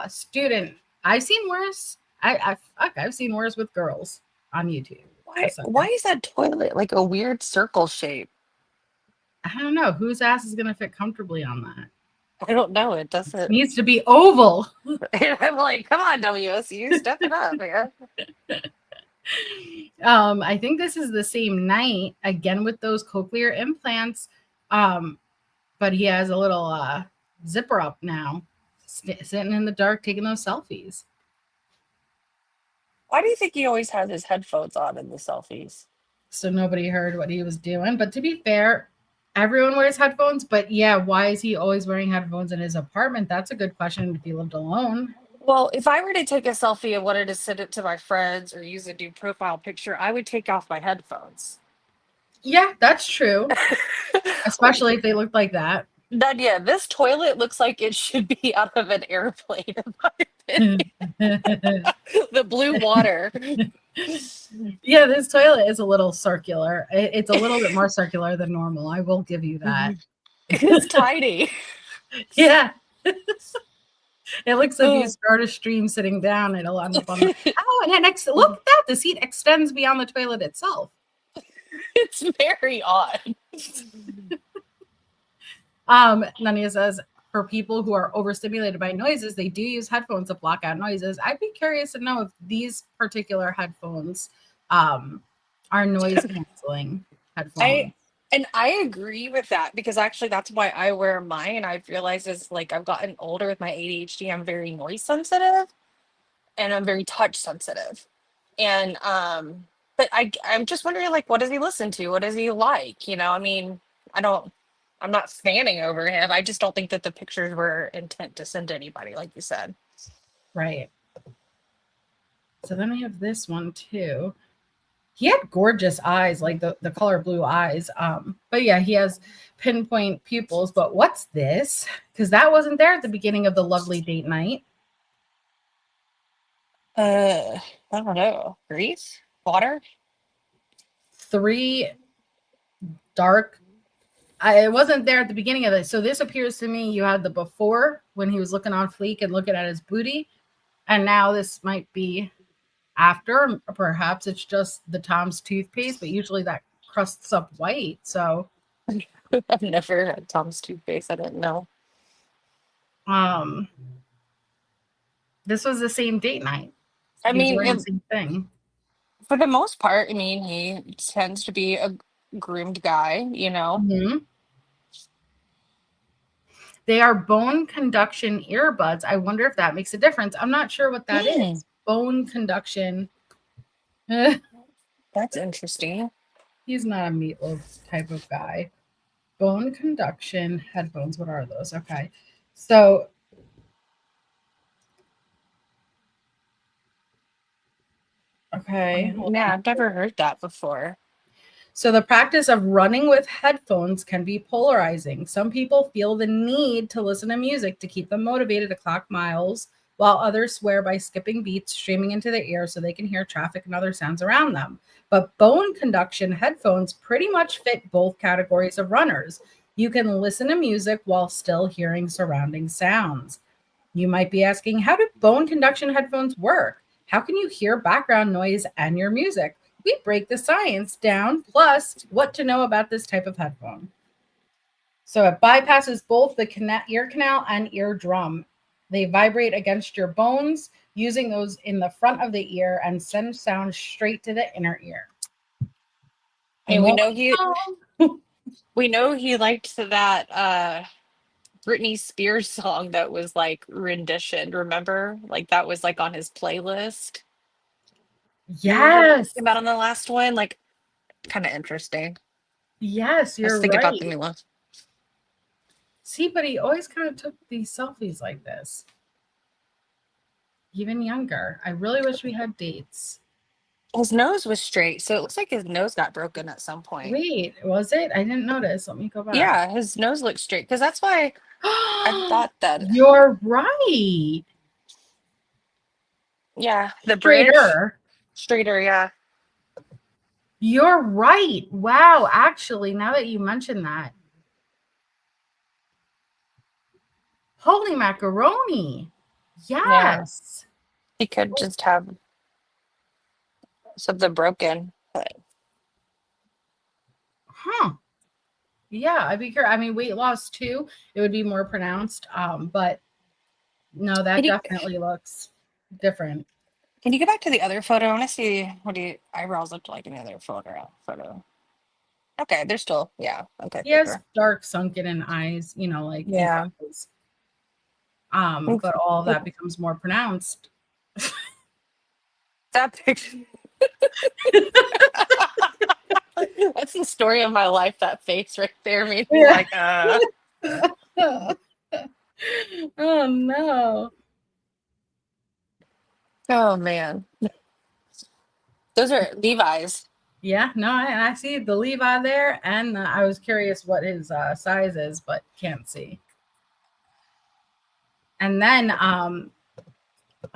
student. I've seen worse. I've seen worse with girls on YouTube. Why is that toilet like a weird circle shape? I don't know. Whose ass is going to fit comfortably on that? I don't know. It doesn't. It needs to be oval. I'm like, come on, WSU, step it up, man. I think this is the same night again with those cochlear implants. But he has a little zipper up now, sitting in the dark taking those selfies. Why do you think he always has his headphones on in the selfies? So nobody heard what he was doing. But to be fair, everyone wears headphones. But yeah, why is he always wearing headphones in his apartment? That's a good question if he lived alone. Well, if I were to take a selfie and wanted to send it to my friends or use a new profile picture, I would take off my headphones. Yeah, that's true. Especially if they look like that. Nadia, this toilet looks like it should be out of an airplane, in my opinion. The blue water. Yeah, this toilet is a little circular. It's a little bit more circular than normal. I will give you that. It's tiny. Yeah. It looks like you start a stream sitting down. It'll end up on the... Oh, and look at that. The seat extends beyond the toilet itself. It's very odd. Nania says, for people who are overstimulated by noises, they do use headphones to block out noises. I'd be curious to know if these particular headphones are noise canceling headphones. I agree with that, because actually that's why I wear mine. I've realized as like I've gotten older with my ADHD, I'm very noise sensitive and I'm very touch sensitive. And but I'm just wondering, like, what does he listen to? What does he like? You know, I mean, I'm not fanning over him. I just don't think that the pictures were intent to send to anybody, like you said. Right. So then I have this one too. He had gorgeous eyes, like the color blue eyes. But yeah, he has pinpoint pupils. But what's this? Because that wasn't there at the beginning of the lovely date night. I don't know. Grease? Water? 3 dark. It wasn't there at the beginning of it. So this appears to me you had the before when he was looking on fleek and looking at his booty. And now this might be after. Perhaps it's just the Tom's toothpaste, but usually that crusts up white. So I've never had Tom's toothpaste. I didn't know. This was the same date night. I mean, the same thing. For the most part, I mean, he tends to be a groomed guy, you know. Mm-hmm. They are bone conduction earbuds. I wonder if that makes a difference. I'm not sure what that is. Bone conduction. That's interesting. He's not a meatloaf type of guy. Bone conduction headphones. What are those? Okay. So okay. Yeah, I've never heard that before. So the practice of running with headphones can be polarizing. Some people feel the need to listen to music to keep them motivated to clock miles, while others swear by skipping beats, streaming into their ear so they can hear traffic and other sounds around them. But bone conduction headphones pretty much fit both categories of runners. You can listen to music while still hearing surrounding sounds. You might be asking, how do bone conduction headphones work? How can you hear background noise and your music? We break the science down, plus what to know about this type of headphone. So it bypasses both the ear canal and eardrum. They vibrate against your bones, using those in the front of the ear, and send sound straight to the inner ear. And we know he liked that Britney Spears song that was like rendition. Remember? Like that was like on his playlist. You remember what I'm Yes. talking about on the last one? Like kind of interesting. Yes, Let's you're think about right. the new one. See, but he always kind of took these selfies like this. Even younger. I really wish we had dates. His nose was straight, so it looks like his nose got broken at some point. Wait, was it? I didn't notice. Let me go back. Yeah, his nose looks straight because that's why I thought that. You're right. Yeah, the bridge Straighter. straighter. Yeah, You're right. Wow. Actually, now that you mention that, holy macaroni. yeah. Yes. He could just have something broken. But Huh. Yeah, I'd be curious. I mean, weight loss too, it would be more pronounced. But no, that can you definitely looks different. can you go back to the other photo? I want to see what do you eyebrows look like in the other photo. Okay, they're still okay, He has thicker. dark sunken in eyes, like he Yeah. does. Oof. But all of that becomes more pronounced. That picture. That's the story of my life. That face right there made me Yeah. like, Oh no. oh man. Those are Levi's. Yeah, no, I see the Levi there, and I was curious what his size is, but can't see. And then, and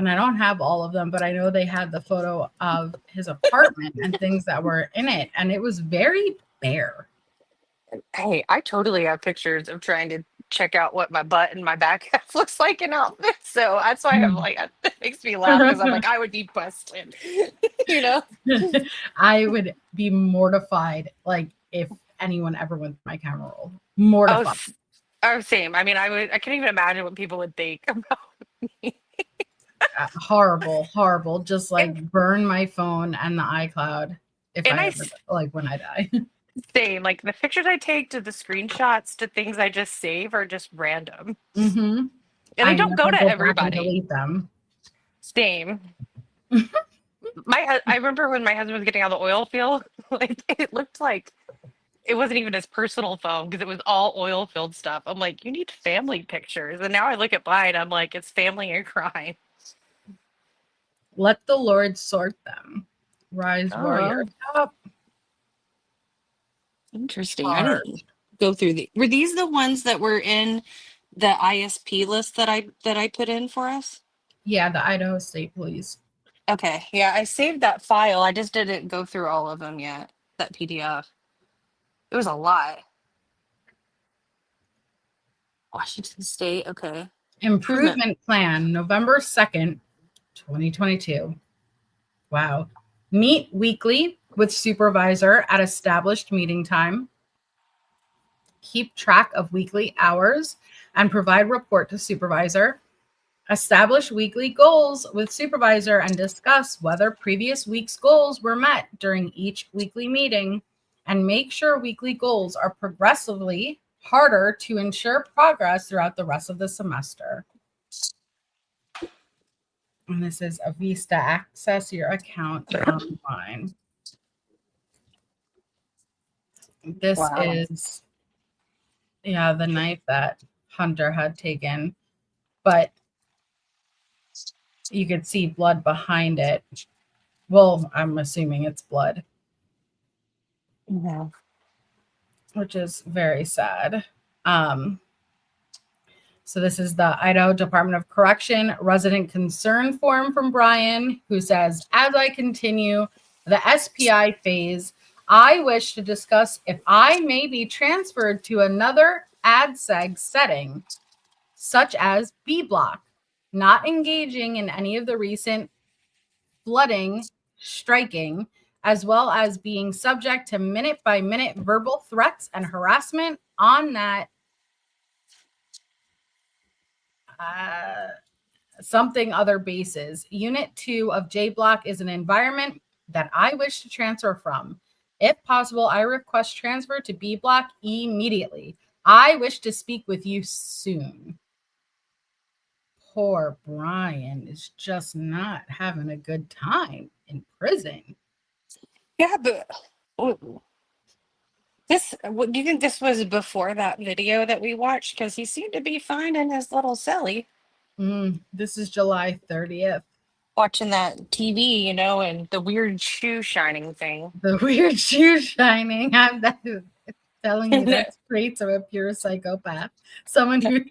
I don't have all of them, but I know they had the photo of his apartment and things that were in it, and it was very bare. Hey, I totally have pictures of trying to check out what my butt and my back half looks like in outfits. So that's why I'm like, it makes me laugh because I'm like, I would be busted, you know? I would be mortified, like if anyone ever went through my camera roll. Oh, Mortified. same. I mean, I can't even imagine what people would think about me. Horrible, horrible. Just like And, burn my phone and the iCloud if and I I ever, like when I die. same. Like the pictures I take to the screenshots to things I just save are just random. Mm-hmm. And they I don't never go to go back and everybody. delete them. Same. I remember when my husband was getting out of the oil field, like it looked like it wasn't even his personal phone because it was all oil filled stuff. I'm like, you need family pictures. And now I look at mine, I'm like, it's family and crime. Let the Lord sort them. Rise, warrior. Oh, Up. interesting. I Hard. didn't go through were these the ones that were in the ISP list that I put in for us? Yeah, the Idaho State Police. Okay. Yeah, I saved that file. I just didn't go through all of them yet. That PDF. It was a lot. Washington State. Okay. Improvement Plan, November 2nd, 2022. Wow. Meet weekly with supervisor at established meeting time. Keep track of weekly hours and provide report to supervisor. Establish weekly goals with supervisor and discuss whether previous week's goals were met during each weekly meeting, and make sure weekly goals are progressively harder to ensure progress throughout the rest of the semester. And this is a Vista. Access your account online. This is, yeah, the knife that Hunter had taken, but you could see blood behind it. Well, I'm assuming it's blood. Yeah. Which is very sad. So this is the Idaho Department of Correction resident concern form from Bryan, who says, as I continue the SPI phase, I wish to discuss if I may be transferred to another ADSEG setting, such as B block, not engaging in any of the recent flooding, striking, as well as being subject to minute-by-minute verbal threats and harassment on that something other bases. Unit 2 of J Block is an environment that I wish to transfer from. If possible, I request transfer to B Block immediately. I wish to speak with you soon. Poor Bryan is just not having a good time in prison. Yeah, but do you think this was before that video that we watched? Because he seemed to be fine in his little celly. This is July 30th. Watching that TV, and the weird shoe shining thing. The weird shoe shining. I'm telling you, that's traits of a pure psychopath. Someone who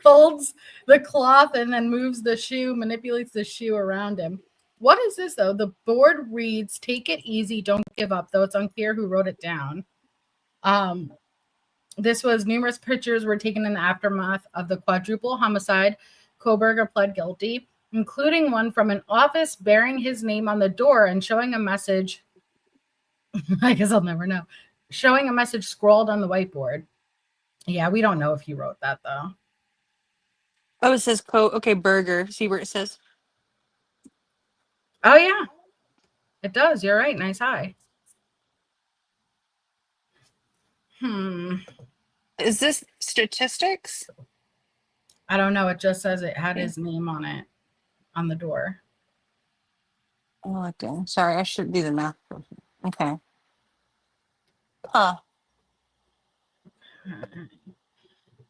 holds the cloth and then moves the shoe, manipulates the shoe around him. What is this, though? The board reads, "Take it easy, don't give up," though it's unclear who wrote it down. This was numerous pictures were taken in the aftermath of the quadruple homicide. Kohberger pled guilty, including one from an office bearing his name on the door and showing a message. I guess I'll never know. Showing a message scrawled on the whiteboard. Yeah, we don't know if he wrote that, though. Oh, it says okay, burger. See where it says? Oh, yeah. It does. You're right. Nice eye. Is this statistics? I don't know. It just says it had his name on it, on the door. Oh, okay. Sorry, I should do the math. Okay. Huh.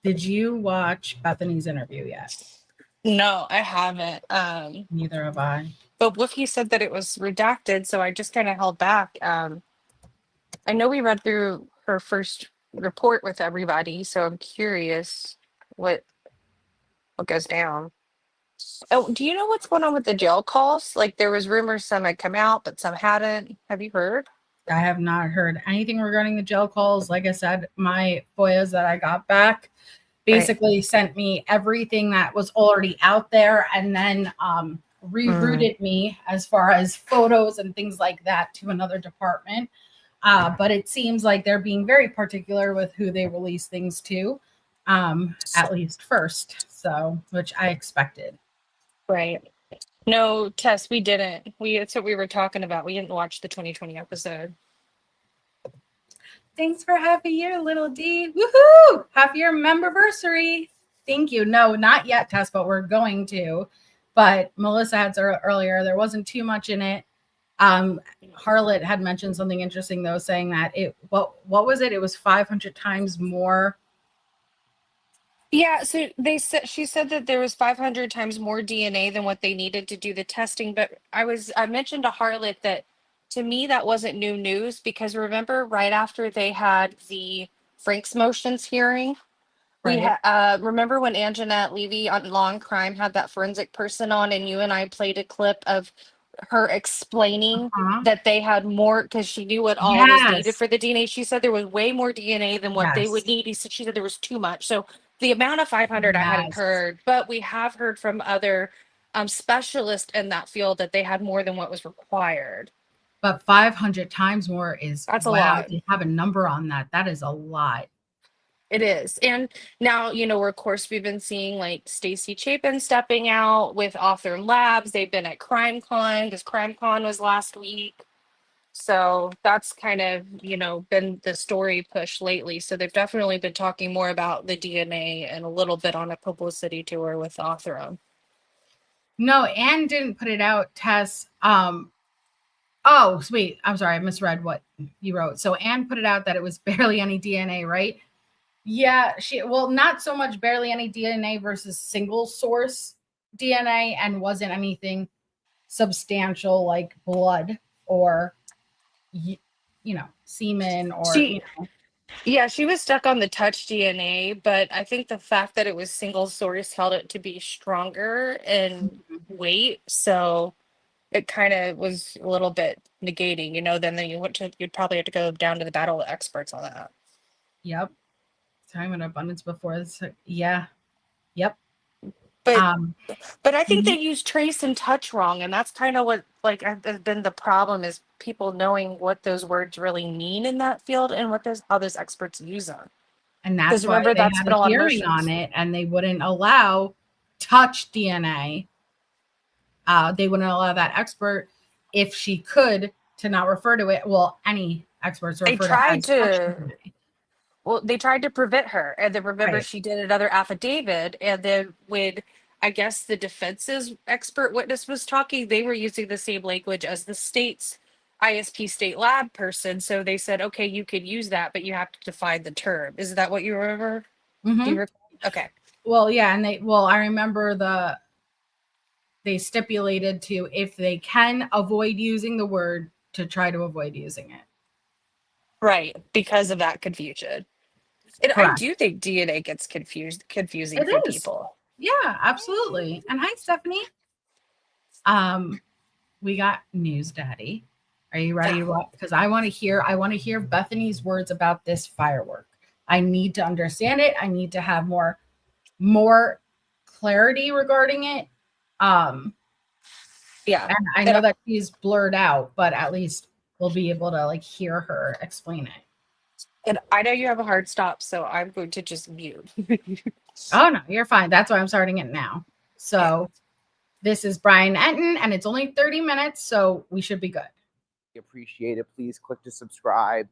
Did you watch Bethany's interview yet? No, I haven't. Neither have I. But Woofy said that it was redacted, so I just kind of held back. I know we read through her first report with everybody, so I'm curious what goes down. Oh, do you know what's going on with the jail calls? Like there was rumors some had come out, but some hadn't. Have you heard? I have not heard anything regarding the jail calls. Like I said, my FOIAs that I got back basically sent me everything that was already out there and then rerouted me as far as photos and things like that to another department. But it seems like they're being very particular with who they release things to, at least first. So, which I expected. Right. No, Tess, we didn't. That's what we were talking about. We didn't watch the 2020 episode. Thanks for half a year, little D. Woohoo! Half year memberversary. Thank you. No, not yet, Tess, but we're going to. But Melissa had said earlier, there wasn't too much in it. Harlot had mentioned something interesting, though, saying that what was it? It was 500 times more. Yeah, so she said that there was 500 times more DNA than what they needed to do the testing. But I mentioned to Harlot that to me that wasn't new news because remember right after they had the Frank's motions hearing, Right. remember when Anjanette Levy on Law and Crime had that forensic person on, and you and I played a clip of her explaining that they had more because she knew what all was needed for the DNA. She said there was way more DNA than what they would need. She said there was too much. So the amount of 500 I hadn't heard, but we have heard from other specialists in that field that they had more than what was required. But 500 times more that's a lot. To have a number on that, that is a lot. It is. And now, of course, we've been seeing like Stacy Chapin stepping out with Author Labs. They've been at CrimeCon because CrimeCon was last week. So that's kind of, been the story push lately. So they've definitely been talking more about the DNA and a little bit on a publicity tour with Author. No, Anne didn't put it out, Tess. Oh, sweet. I'm sorry. I misread what you wrote. So Anne put it out that it was barely any DNA, right? Yeah, not so much barely any DNA versus single source DNA and wasn't anything substantial like blood or, semen or. Yeah, she was stuck on the touch DNA, but I think the fact that it was single source held it to be stronger in weight. So it kind of was a little bit negating, then you'd probably have to go down to the battle of experts on that. Yep. Time and abundance before this. Yeah. Yep. But I think they use trace and touch wrong, and that's kind of what has been the problem is people knowing what those words really mean in that field and how those experts use them. And that's why they had a hearing on it, and they wouldn't allow touch DNA. They wouldn't allow that expert, if she could, to not refer to it. Well, any experts refer they tried to. Well, they tried to prevent her, and then remember Right. she did another affidavit, and then when I guess the defense's expert witness was talking, they were using the same language as the state's ISP state lab person. So they said, okay, you could use that, but you have to define the term. Is that what you remember? Do you recall? Okay. Well, yeah, and I remember they stipulated to, if they can avoid using the word, to try to avoid using it. Right, because of that confusion. And I Correct. do think DNA gets confusing It for is. people. Yeah, absolutely. And hi, Stephanie. We got news, Daddy. Are you ready to watch? Because I want to hear Bethany's words about this firework. I need to understand it. I need to have more clarity regarding it. Yeah. And I know that she's blurred out, but at least we'll be able to like hear her explain it. And I know you have a hard stop, so I'm going to just mute. Oh no, you're fine. That's why I'm starting it now. So this is Bryan Enton, and it's only 30 minutes, so we should be good. Appreciate it. Please click to subscribe.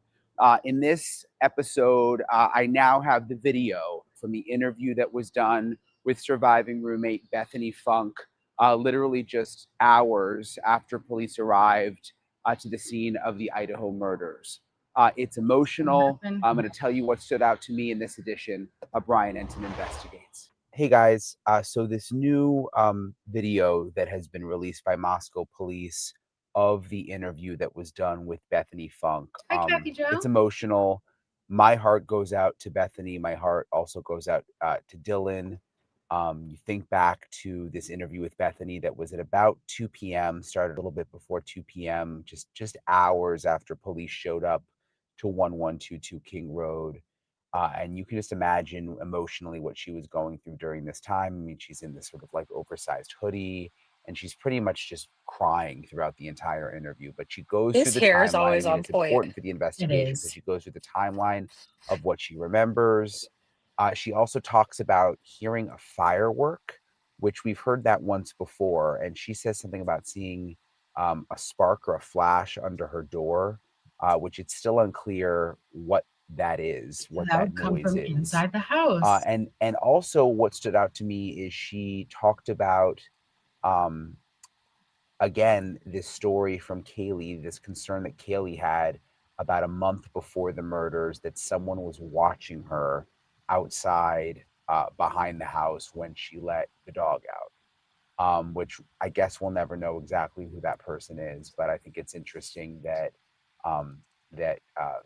In this episode, I now have the video from the interview that was done with surviving roommate Bethany Funk, literally just hours after police arrived to the scene of the Idaho murders. It's emotional. I'm going to tell you what stood out to me in this edition of Bryan Enton Investigates. Hey guys, so this new video that has been released by Moscow police of the interview that was done with Bethany Funk. Hi, Kathy Jo. It's emotional. My heart goes out to Bethany. My heart also goes out to Dylan. You think back to this interview with Bethany that was at about 2 p.m., started a little bit before 2 p.m., just hours after police showed up to 1122 King Road. And you can just imagine emotionally what she was going through during this time. I mean, she's in this sort of like oversized hoodie, and she's pretty much just crying throughout the entire interview. But she goes His through the hair timeline. is always on it's point. important for the investigation because she goes through the timeline of what she remembers. She also talks about hearing a firework, which we've heard that once before. And she says something about seeing a spark or a flash under her door, which it's still unclear what that is, what that would come noise from is. inside the house. And also what stood out to me is she talked about, again, this story from Kaylee, this concern that Kaylee had about a month before the murders, that someone was watching her outside behind the house when she let the dog out, which I guess we'll never know exactly who that person is. But I think it's interesting that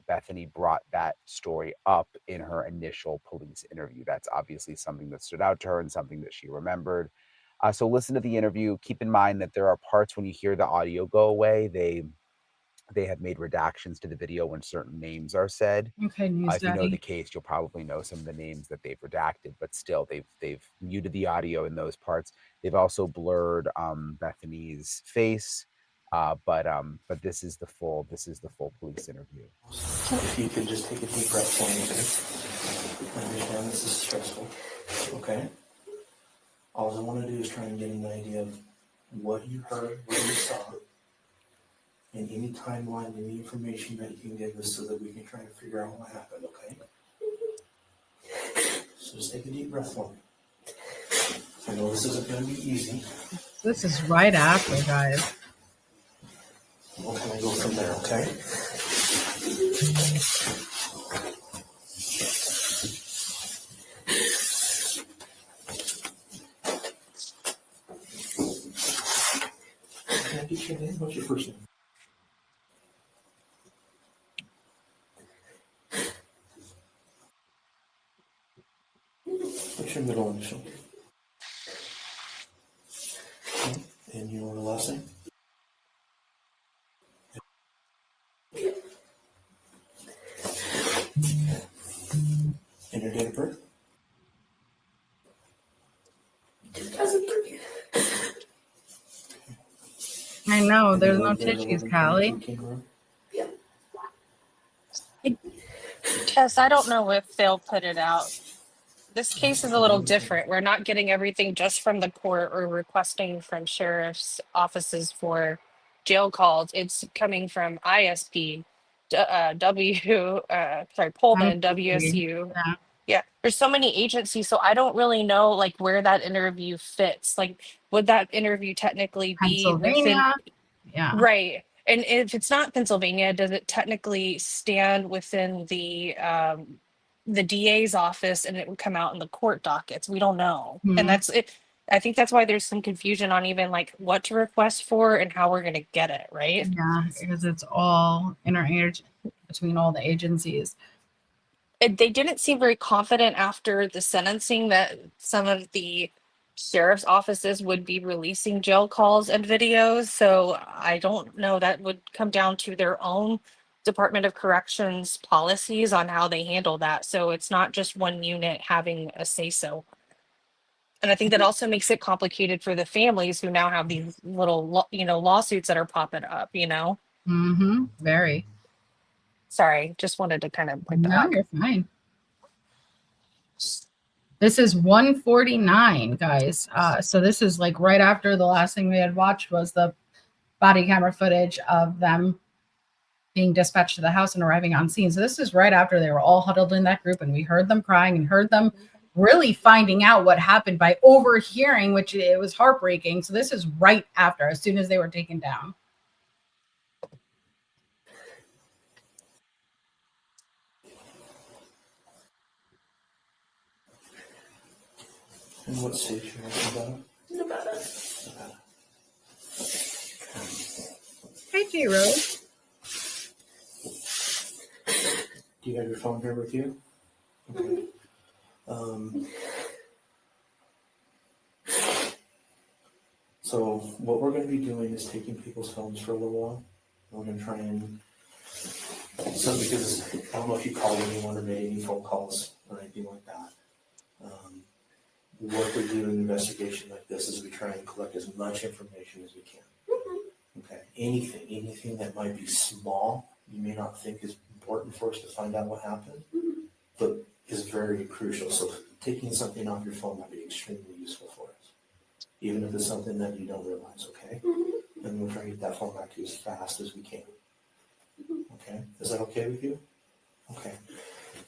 Bethany brought that story up in her initial police interview. That's obviously something that stood out to her and something that she remembered. So listen to the interview. Keep in mind that there are parts when you hear the audio go away, they have made redactions to the video when certain names are said. Okay, news if you know Daddy. the case, you'll probably know some of the names that they've redacted, but still they've muted the audio in those parts. They've also blurred Bethany's face. But this is the full police interview. If you could just take a deep breath for me, okay? I understand this is stressful, okay? All I want to do is try and get an idea of what you heard, what you saw, and any timeline, any information that you can give us so that we can try and figure out what happened, okay? So just take a deep breath for me. I know this isn't going to be easy. This is right after, guys. We'll kind of go from there, okay? Can I get your name? What's your first name? What's your middle initial? Okay. And your last name? And your date of birth? 2003. I know, there's no tissues, Callie. Tess, I don't know if they'll put it out. This case is a little different. We're not getting everything just from the court or requesting from sheriff's offices for jail calls. It's coming from ISP Pullman, Agree. WSU. Yeah. Yeah, there's so many agencies, so I don't really know like where that interview fits. Like, would that interview technically be within? Pennsylvania. Yeah. Right. And if it's not Pennsylvania, does it technically stand within the DA's office and it would come out in the court dockets? We don't know. And Mhm. that's it. I think that's why there's some confusion on even like what to request for and how we're gonna get it, right? Yeah, because it's all interaged between all the agencies. They didn't seem very confident after the sentencing that some of the sheriff's offices would be releasing jail calls and videos. So I don't know. That would come down to their own Department of Corrections policies on how they handle that. So it's not just one unit having a say so. And I think that also makes it complicated for the families who now have these little, lawsuits that are popping up, Mm-hmm. Very. Sorry, just wanted to kind of point that No, out. you're fine. This is 149, guys. So this is like right after the last thing we had watched was the body camera footage of them being dispatched to the house and arriving on scene. So this is right after they were all huddled in that group and we heard them crying and heard them really finding out what happened by overhearing, which it was heartbreaking. So this is right after, as soon as they were taken down. And what state you talking about? Nevada. Hey, G-Rose. Do you have your phone here with you? Okay. So what we're going to be doing is taking people's phones for a little while. We're going to try and, because I don't know if you called anyone or made any phone calls or anything like that. What we do in an investigation like this is we try and collect as much information as we can. Okay, anything that might be small, you may not think is important for us to find out what happened, but is very crucial. So taking something off your phone might be extremely useful for us, even if it's something that you don't realize, okay? And we'll try to get that phone back to you as fast as we can. Okay, is that okay with you? Okay,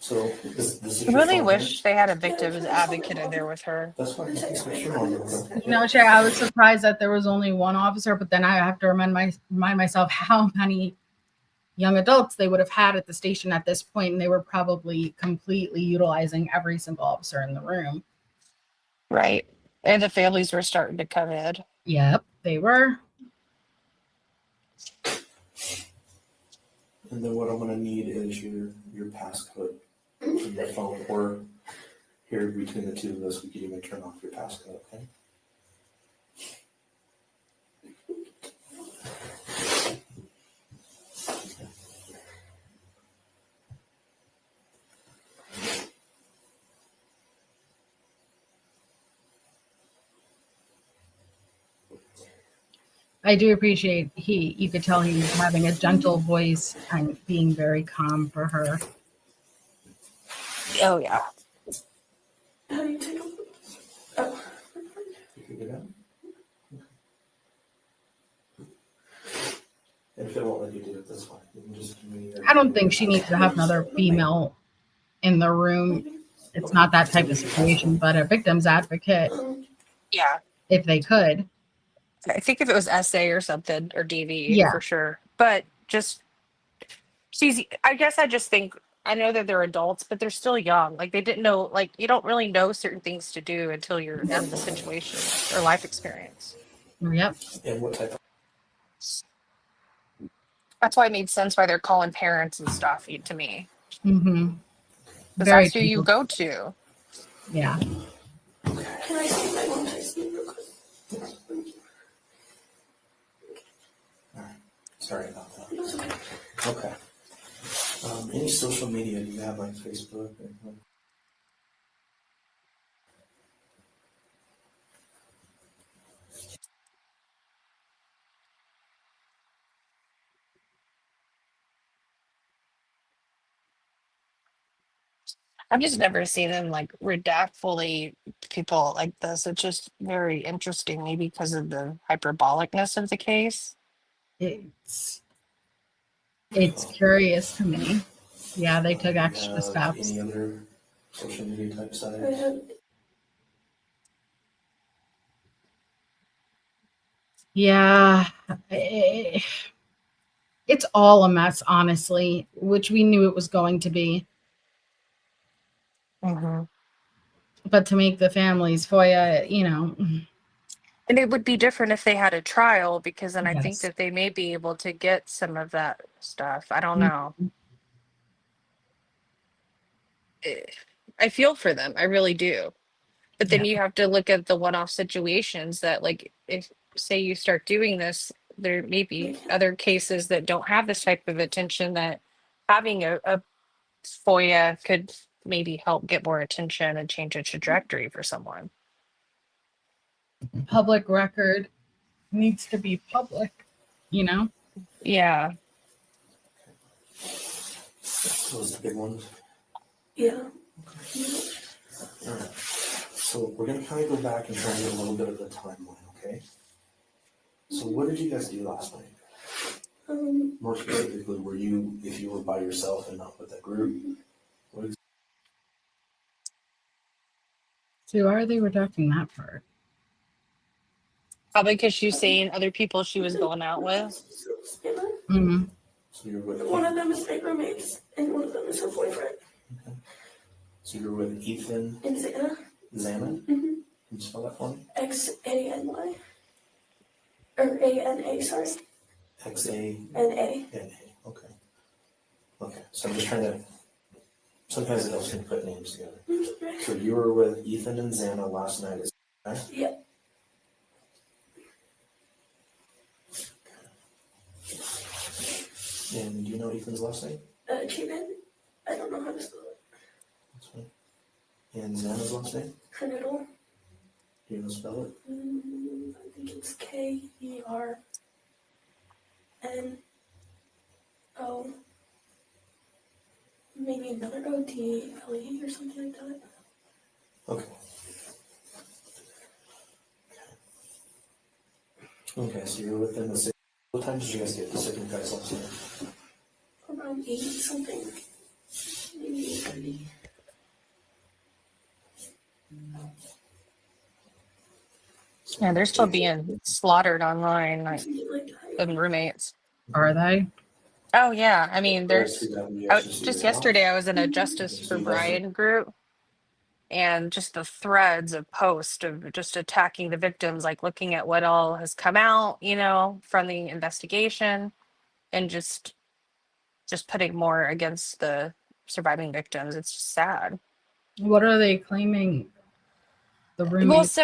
so this is I your really phone wish they had a victim's advocate in there with her. That's fine. That's your phone number. No, Shay, I was surprised that there was only one officer, but then I have to remind myself how many young adults they would have had at the station at this point, and they were probably completely utilizing every single officer in the room. Right. And the families were starting to come in. Yep, they were. And then what I'm gonna need is your passcode from your phone, or here between the two of us, we can even turn off your passcode, okay? I do appreciate you could tell he was having a gentle voice and being very calm for her. Oh, yeah. How do you take a Oh. You can get out. And if it won't let you do it, that's fine. You can just give me your- I don't think she needs to have another female in the room. It's not that type of situation, but a victim's advocate, Yeah. if they could. I think if it was SA or something, or DV, Yeah. for sure. But I guess I just think, I know that they're adults, but they're still young. Like, they didn't know, like, you don't really know certain things to do until you're in the situation or life experience. Yep. And what type of, That's why it made sense why they're calling parents and stuff to me. Mm-hmm. Because that's who you go to. Yeah. Can I see my one text me real quick? all right, sorry about that. That's okay. Okay. Any social media, do you have like Facebook? Or, I've just never seen them like redact fully people like this. It's just very interesting, maybe because of the hyperbolicness of the case. It's It's curious to me. Yeah, they took Do you extra have steps. any other social media type I sites? have Yeah, it's all a mess, honestly, which we knew it was going to be. Mhm. But to make the families FOIA, And it would be different if they had a trial, because then I think yes. that they may be able to get some of that stuff. I don't Mm, know. Eh, I feel for them. I really do. But then Yeah, you have to look at the one-off situations that, like, if say you start doing this, there may be other cases that don't have this type of attention, that having a FOIA could maybe help get more attention and change a trajectory for someone. public record needs to be public, Yeah. Those are the big ones. yeah. All right. So we're gonna kind of go back and try and get a little bit of the timeline, okay? So what did you guys do last night? More specifically, if you were by yourself and not with that group? So why are they redacting that part? Probably because she's saying other people she was going out with. Mm-hmm. So you're with One of them is my roommates, and one of them is her boyfriend. Okay. So you're with Ethan And Xana. Xana? Mm-hmm. Can you spell that for me? Xany. Or ANA, sorry. Xana. NA. Okay. Okay. So I'm just trying to. Sometimes it helps me put names together. So you were with Ethan and Xana last night. Right? Yeah. And do you know Ethan's last name? Chapin. I don't know how to spell it. That's fine. And Xana's last name? Kernodle. Do you know how to spell it? I think it's Kernodle. Maybe another ODLE or something like that. Okay. Okay, so you're within the six. What time did you guys get the second guys last night? Around 8 something. Maybe 8:30. Yeah, they're still being slaughtered online, like Something like that. the roommates. Are they? Oh yeah, I mean, there's just Just yesterday I was in a Justice for Bryan group, and just the threads of posts of just attacking the victims, like looking at what all has come out, from the investigation, and just putting more against the surviving victims. It's just sad. What are they claiming the Well, roommates?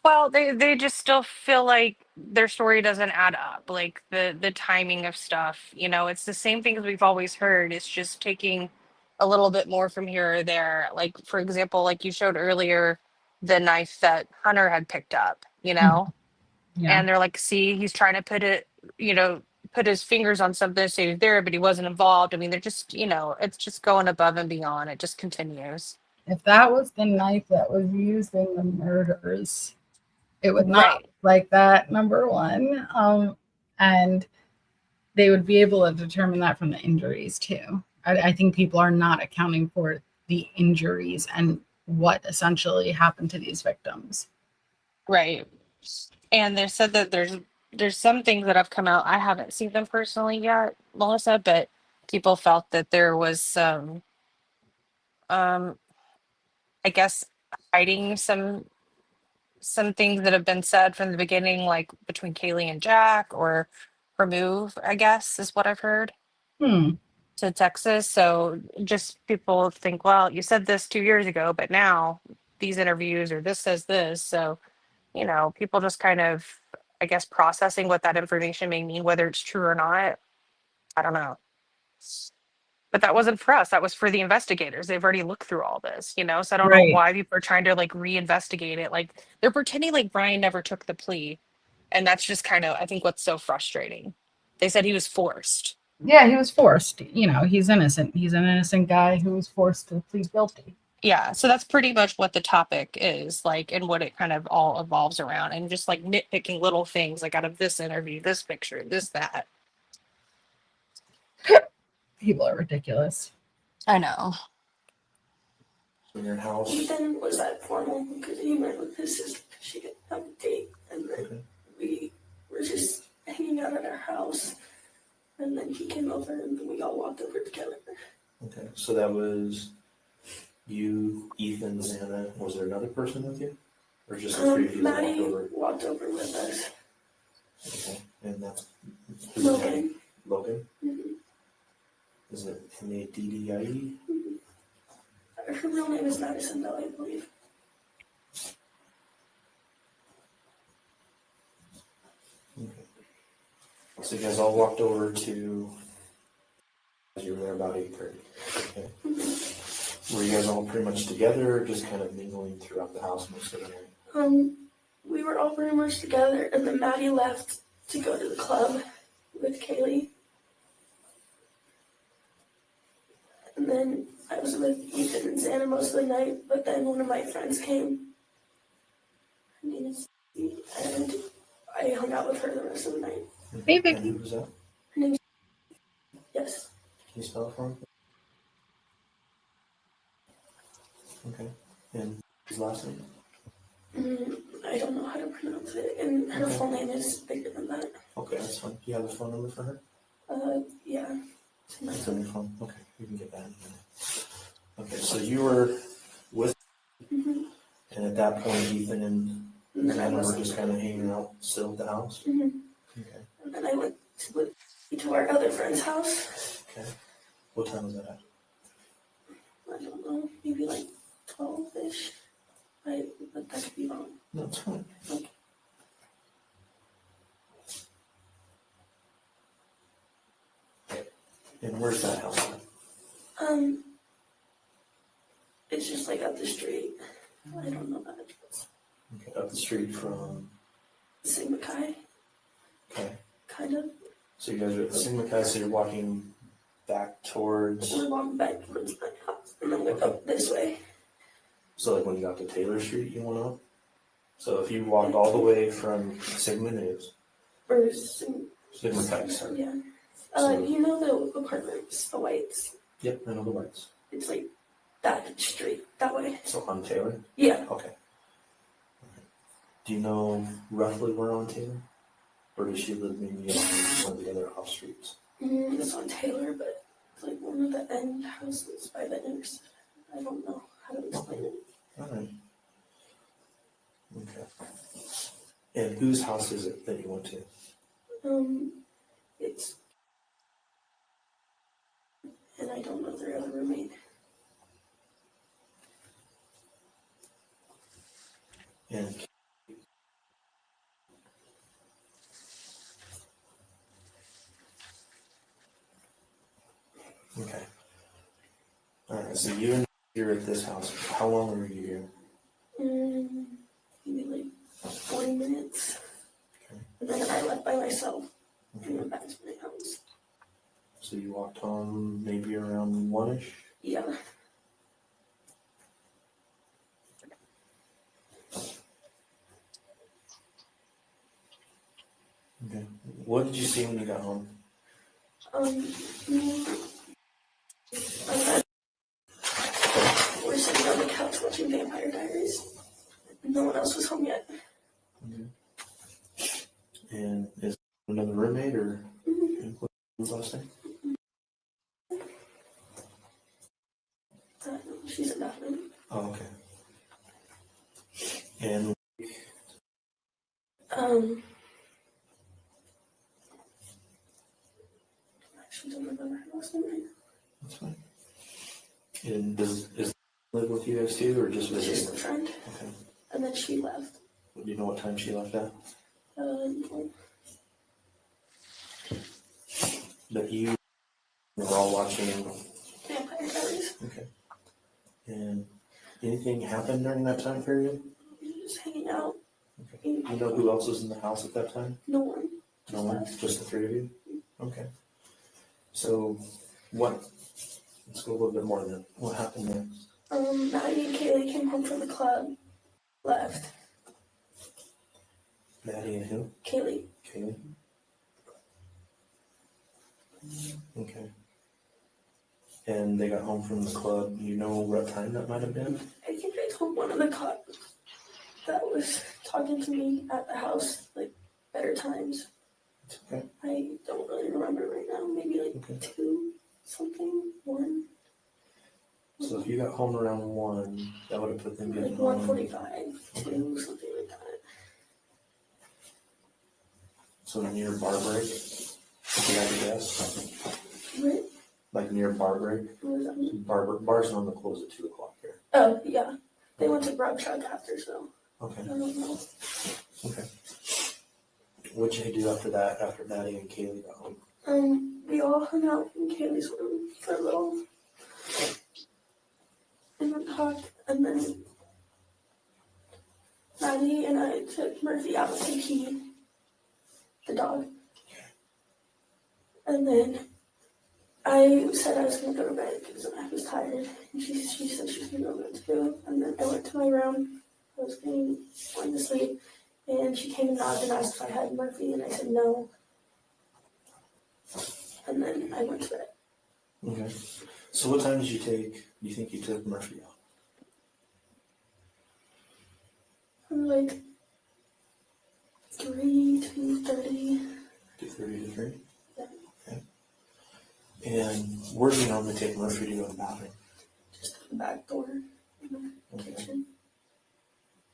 Well, they just still feel like their story doesn't add up. Like the timing of stuff, it's the same things we've always heard. It's just taking a little bit more from here or there. Like, for example, like you showed earlier, the knife that Hunter had picked up, Yeah. and they're like, see, he's trying to put his fingers on something to say there, but he wasn't involved. I mean, they're just, it's just going above and beyond. It just continues. If that was the knife that was used in the murders, it would not Right. look like that, number one. And they would be able to determine that from the injuries too. I think people are not accounting for the injuries and what essentially happened to these victims. Right. And they said that there's some things that have come out. I haven't seen them personally yet, Melissa, but people felt that there was some um I guess hiding some things that have been said from the beginning, like between Kaylee and Jack, or her move, I guess, is what I've heard, Hmm. to Texas. So just people think, well, you said this 2 years ago, but now these interviews or this says this. So, people just kind of, I guess, processing what that information may mean, whether it's true or not. I don't know. But that wasn't for us. That was for the investigators. They've already looked through all this, So I don't know Right. why people are trying to like reinvestigate it. Like they're pretending like Bryan never took the plea. And that's just kind of, I think, what's so frustrating. They said he was forced. Yeah, he was forced. He's innocent. He's an innocent guy who was forced to plead guilty. Yeah. So that's pretty much what the topic is like, and what it kind of all evolves around, and just like nitpicking little things like out of this interview, this picture, this, that. People are ridiculous. I know. In your house? Ethan was at formal because he went with his sister because she didn't have a date. And then Okay. we were just hanging out at our house. And then he came over and then we all walked over together. Okay, so that was you, Ethan, Xana. Was there another person with you? Or just the three of you that walked Maddie over? walked over with us. Okay, and that's who's his name? Logan. Logan? Mhm. Is it M-A-D-D-I-E? Her real name is Madison, though, I believe. Okay. So you guys all walked over to, you were there about 8:30. Okay. Were you guys all pretty much together or just kind of mingling throughout the house most of the night? We were all pretty much together, and then Maddie left to go to the club with Kaylee. And then I was with Ethan and Xana most of the night, but then one of my friends came. Her name is Steve, and I hung out with her the rest of the night. Hey, And Vicky. who was that? Her name is Yes. Can you spell it for me? Okay. And his last name? I don't know how to pronounce it, and her Okay. full name is bigger than that. Okay, that's fine. Do you have a phone number for her? Yeah. It's on your phone. Okay, you can get that in a minute. Okay, so you were with, Mm-hmm. and at that point, Ethan and And then I Xana were wasn't. just kind of hanging out still at the house? Mm-hmm. Okay. And then I went to our other friend's house. Okay. What time was that at? I don't know, maybe like 12-ish. But that could be wrong. No, it's fine. Okay. And where's that house at? It's just like up the street. I don't know that address. Okay, up the street from, Sigma Chi, okay. kind of. So you guys are at Sigma Chi, so you're walking back towards, We're walking back towards my house, and then we're up this way. so like when you got to Taylor Street, you went up? So if you walked all the way from Sigma News, Or Sigma Chi, sorry. yeah. So- You know the apartments, the whites. Yep, I know the lights. It's like that street, that way. So on Taylor? Yeah. Okay. Do you know roughly where on Taylor? Or does she live maybe on one of the other off streets? It's on Taylor, but it's like one of the end houses by the intersection. I don't know how to explain it. Alright. Okay. And whose house is it that you went to? It's, and I don't know their other roommate. And okay. Alright, so you're at this house. How long were you here? Maybe like 40 minutes. Okay. And then I left by myself and went back to my house. So you walked home maybe around 1-ish? Yeah. Okay. What did you see when you got home? We're sitting on the couch watching Vampire Diaries. No one else was home yet. Okay. And is another roommate or what was last name? She's in that room. Oh, okay. And I actually don't remember her last name right now. that's fine. And is live with you guys too, or just It's just visiting? a friend. Okay. And then she left. Do you know what time she left at? No. But you were all watching. Vampire Diaries. Okay. And anything happened during that time period? We were just hanging out. Okay. Do you know who else was in the house at that time? No one. No one? Just the three of you? Okay. So let's go a little bit more then. What happened next? Maddie and Kaylee came home from the club. Left. Maddie and who? Kaylee. Kaylee? Okay. And they got home from the club. You know what time that might have been? I think I told one of the cops that was talking to me at the house, like, better times. Okay. I don't really remember right now. Maybe like Okay. 2 something, 1. So if you got home around 1, that would have put them getting Like home. 1:45, 2, something like that. So near bar break, if you had to guess. What? Like near bar break. What was that? Bars normally close at 2:00 here. Oh, yeah. They went to grab truck after, so Okay. I don't know. Okay. What'd you do after that? After Maddie and Kaylee got home? We all hung out in Kaylee's room for a little and then talked, and then Maddie and I took Murphy out to pee, the dog. And then I said I was going to go to bed because I was tired. And she said she was going to go to bed too. And then I went to my room. I was going to sleep. And she came and knocked and asked if I had Murphy. And I said no. And then I went to bed. Okay. So what time did you think you took Murphy out? Like 3 to 30. 2:30 to 3? Yeah. Okay. And where do you normally take Murphy to go to the bathroom? Just the back door in the kitchen.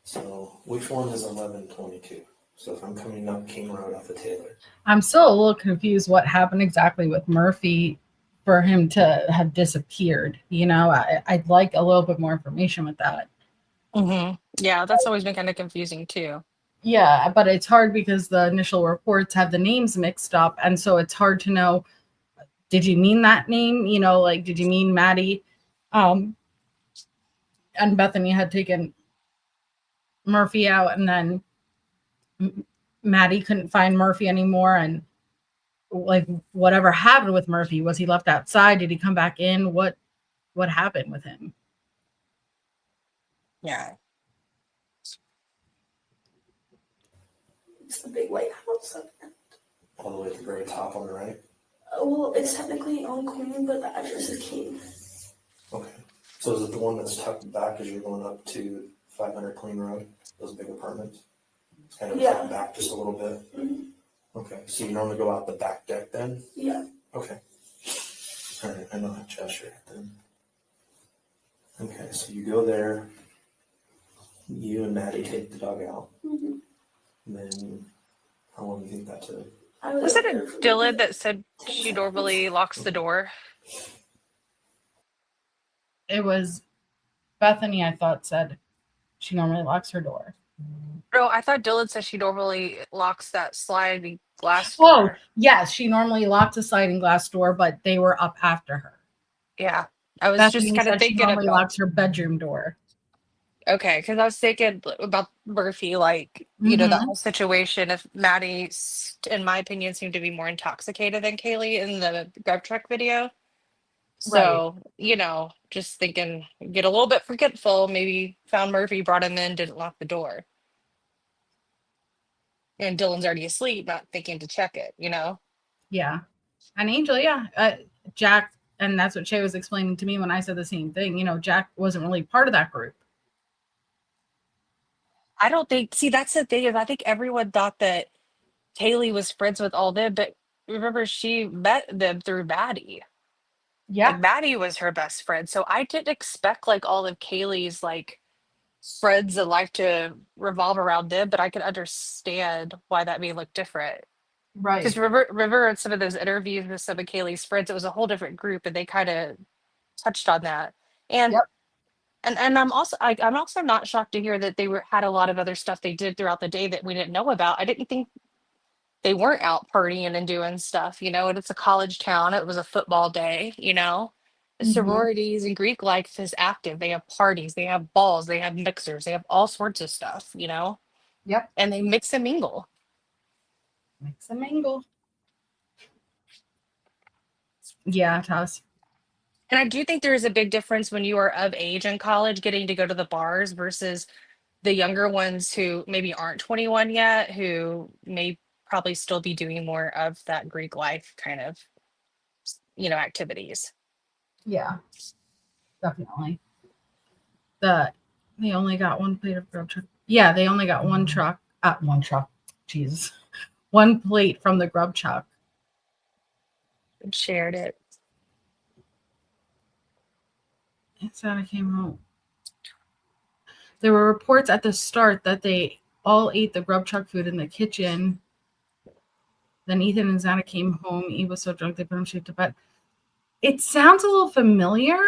So which one is 1122? So if I'm coming up King Road off of Taylor. I'm still a little confused what happened exactly with Murphy for him to have disappeared. You know, I'd like a little bit more information with that. Mm-hmm. Yeah, that's always been kind of confusing too. Yeah, but it's hard because the initial reports have the names mixed up. And so it's hard to know, did you mean that name? You know, like, did you mean Maddie? And Bethany had taken Murphy out, and then Maddie couldn't find Murphy anymore. And like, whatever happened with Murphy, was he left outside? Did he come back in? What happened with him? Yeah. It's the big white house up there. All the way at the very top on the right? Well, it's technically on Queen, but the address is King. Okay. So is it the one that's tucked back as you're going up to 500 Queen Road? Those big apartments? It's kind of tucked back just a little bit? Mm-hmm. Okay. So you normally go out the back deck then? Yeah. Okay. All right. I know that Cheshire then. Okay. So you go there. You and Maddie take the dog out. Mm-hmm. And then how long do you think that took? Was it a Dylan that said she normally locks the door? It was Bethany, I thought, said she normally locks her door. No, I thought Dylan said she normally locks that sliding glass Oh, door. yes, she normally locked a sliding glass door, but they were up after her. Yeah, I was Bethany just kind of said she thinking normally about. locks her bedroom door. Okay, because I was thinking about Murphy, like, you know, that whole situation. If Maddie, in my opinion, seemed to be more intoxicated than Kaylee in the grab truck video. So, you know, just thinking, get a little bit forgetful, maybe found Murphy, brought him in, didn't lock the door. And Dylan's already asleep, not thinking to check it, you know? Yeah. And Angel, yeah. Jack, and that's what Shay was explaining to me when I said the same thing. You know, Jack wasn't really part of that group. I don't think, see, that's the thing is I think everyone thought that Kaylee was friends with all them, but remember she met them through Maddie. Yeah. Like Maddie was her best friend. So I didn't expect like all of Kaylee's like friends and life to revolve around them, but I could understand why that may look different. Right. Because remember in some of those interviews with some of Kaylee's friends, it was a whole different group and they kind of touched on that. And Yep. and I'm also not shocked to hear that they had a lot of other stuff they did throughout the day that we didn't know about. I didn't think they weren't out partying and doing stuff, you know, and it's a college town. It was a football day, you know. The sororities and Greek life is active. They have parties, they have balls, they have mixers, they have all sorts of stuff, you know. Yep. And they mix and mingle. Mix and mingle. Yeah, Toss. And I do think there is a big difference when you are of age in college getting to go to the bars versus the younger ones who maybe aren't 21 yet, who may probably still be doing more of that Greek life kind of. activities. Yeah, definitely. They only got one plate of grub chuck. Yeah, they only got one truck. One truck. Jesus. One plate from the grub chuck. And shared it. Xana came home. There were reports at the start that they all ate the grub chuck food in the kitchen. Then Ethan and Xana came home. He was so drunk they put him straight to bed. It sounds a little familiar,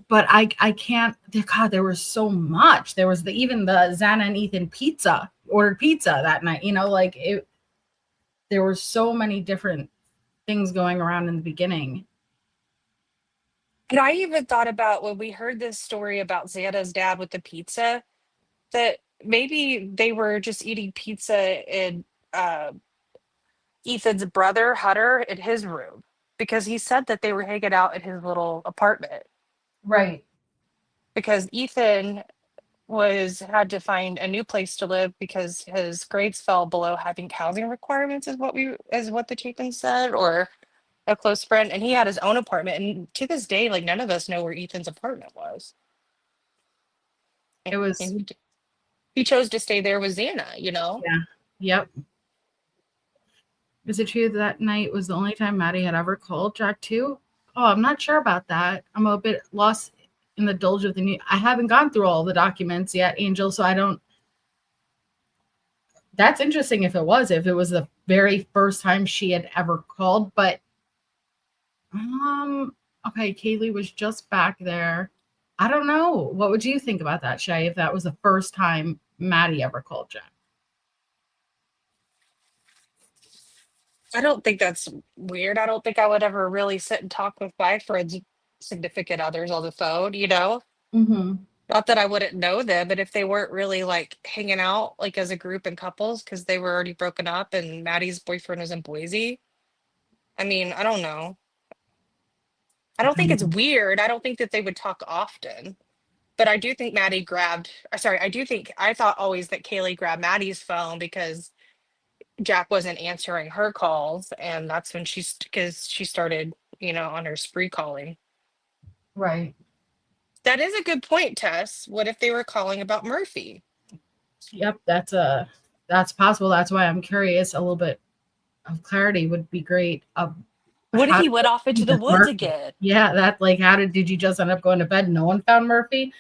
but I can't. God, there was so much. There was even the Xana and Ethan ordered pizza that night. Like it. There were so many different things going around in the beginning. And I even thought about when we heard this story about Xana's dad with the pizza, that maybe they were just eating pizza in Ethan's brother, Hunter, in his room, because he said that they were hanging out in his little apartment. Right. Because Ethan had to find a new place to live because his grades fell below having housing requirements, is what the Chapin said, or a close friend, and he had his own apartment. And to this day, like, none of us know where Ethan's apartment was. It was. And he chose to stay there with Xana, Yeah. Yep. Is it true that night was the only time Maddie had ever called Jack too? Oh, I'm not sure about that. I'm a bit lost in the dulge of the new. I haven't gone through all the documents yet, Angel, so I don't. That's interesting if it was the very first time she had ever called, but okay, Kaylee was just back there. I don't know. What would you think about that, Shay, if that was the first time Maddie ever called Jack? I don't think that's weird. I don't think I would ever really sit and talk with my friends' significant others on the phone, Mm-hmm. Not that I wouldn't know them, but if they weren't really like hanging out like as a group and couples because they were already broken up and Maddie's boyfriend was in Boise. I mean, I don't know. I don't think it's weird. I don't think that they would talk often. But I do think I thought always that Kaylee grabbed Maddie's phone because Jack wasn't answering her calls. And that's when because she started, on her spree calling. Right. That is a good point, Tess. What if they were calling about Murphy? Yep, that's possible. That's why I'm curious. A little bit of clarity would be great. What if he went off into the woods again? Yeah, did you just end up going to bed? No one found Murphy?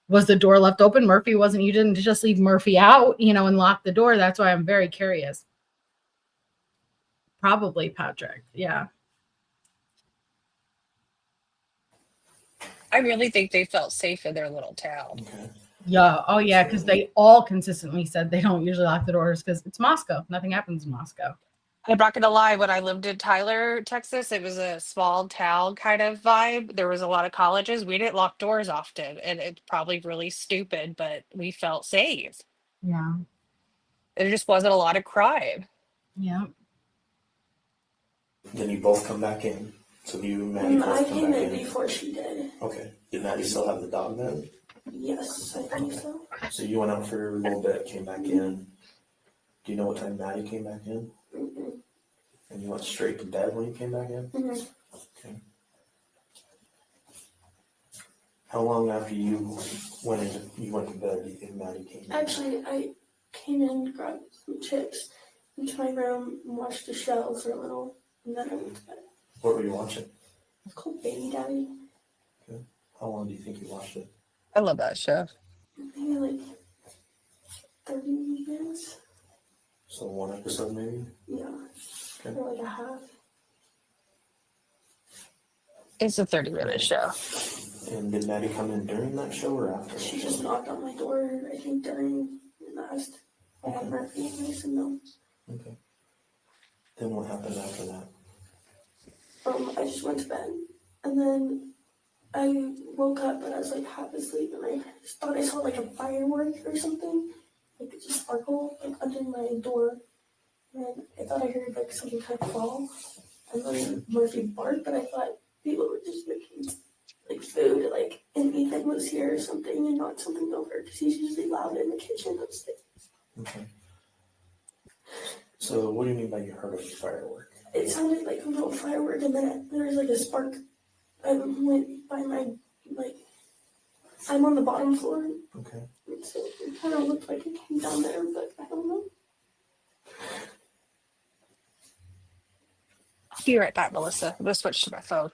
Was the door left open? You didn't just leave Murphy out, and lock the door. That's why I'm very curious. Probably Patrick. Yeah. I really think they felt safe in their little town. Okay. Yeah. Oh, yeah. Because they all consistently said they don't usually lock the doors because it's Moscow. Nothing happens in Moscow. I'm not going to lie. When I lived in Tyler, Texas, it was a small town kind of vibe. There was a lot of colleges. We didn't lock doors often. And it's probably really stupid, but we felt safe. Yeah. There just wasn't a lot of crime. Yeah. Then you both come back in. So you and Maddie both I come came back in in. before she did. Okay. Did Maddie still have the dog then? Yes, I think so. So you went out for a little bit, came back in. Do you know what time Maddie came back in? Mm-hmm. And you went straight to bed when you came back in? Mm-hmm. Okay. How long after you went to bed do you think Maddie came in? Actually, I came in, grabbed some chips, went to my room, and watched the show for a little, and then I went to bed. What were you watching? It's called Baby Daddy. Okay. How long do you think you watched it? I love that show. Maybe like 30 minutes. So one episode maybe? Yeah. Okay. Or like a half. It's a 30-minute show. And did Maddie come in during that show or after? She just knocked on my door, I think, during and asked if I had Murphy, and I said no. Okay. Then what happened after that? I just went to bed, and then I woke up, but I was like half asleep, and I just thought I saw like a firework or something, like it just sparkled like under my door, and I thought I heard like something kind of fall, and then Murphy barked, but I thought people were just making like food, like, and Ethan was here or something and knocked something over because he's usually loud in the kitchen upstairs. Okay. So what do you mean by you heard a firework? it sounded like a little firework, and then there was like a spark. I went by I'm on the bottom floor. Okay. So it kind of looked like it came down there, but I don't know. I'll be right back, Melissa. I'm gonna switch to my phone.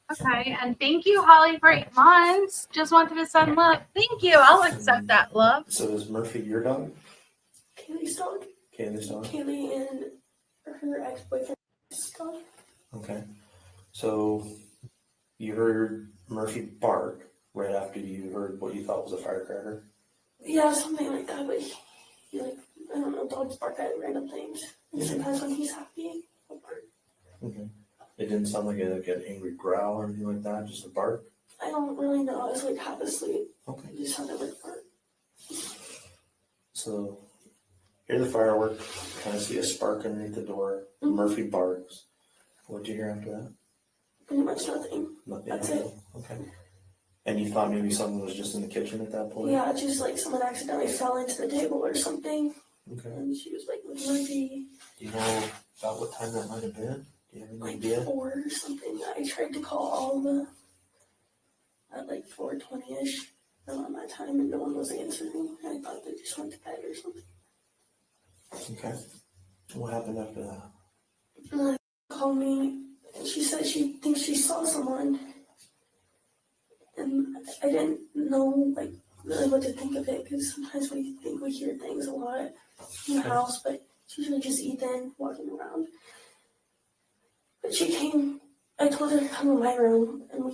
Okay, and thank you, Holly, for 8 months. Just wanted to send love. Thank you. I'll accept that love. So is Murphy your dog? Kaylee's dog. Kaylee's dog? Kaylee and her ex-boyfriend's dog. Okay. So you heard Murphy bark right after you heard what you thought was a firecracker? Yeah, something like that, but he like, I don't know, dogs bark at random things. And sometimes when he's happy, he'll bark. Okay. It didn't sound like an angry growl or anything like that, just a bark? I don't really know. I was like half asleep. Okay. It just sounded like a bark. So, hear the firework, kind of see a spark underneath the door. Murphy barks. What'd you hear after that? Pretty much nothing. Nothing. That's it. Okay. And you thought maybe someone was just in the kitchen at that point? Yeah, just like someone accidentally fell into the table or something. Okay. And she was like, maybe Do you know about what time that might have been? Do you have any like idea? 4 or something. I tried to call all the at like 4:20ish around that time, and no one was answering. I thought they just went to bed or something. Okay. What happened after that? And they called me, and she said she thinks she saw someone, and I didn't know like really what to think of it, because sometimes we think we hear things a lot in the house, but it's usually just Ethan walking around. But she came. I told her to come in my room, and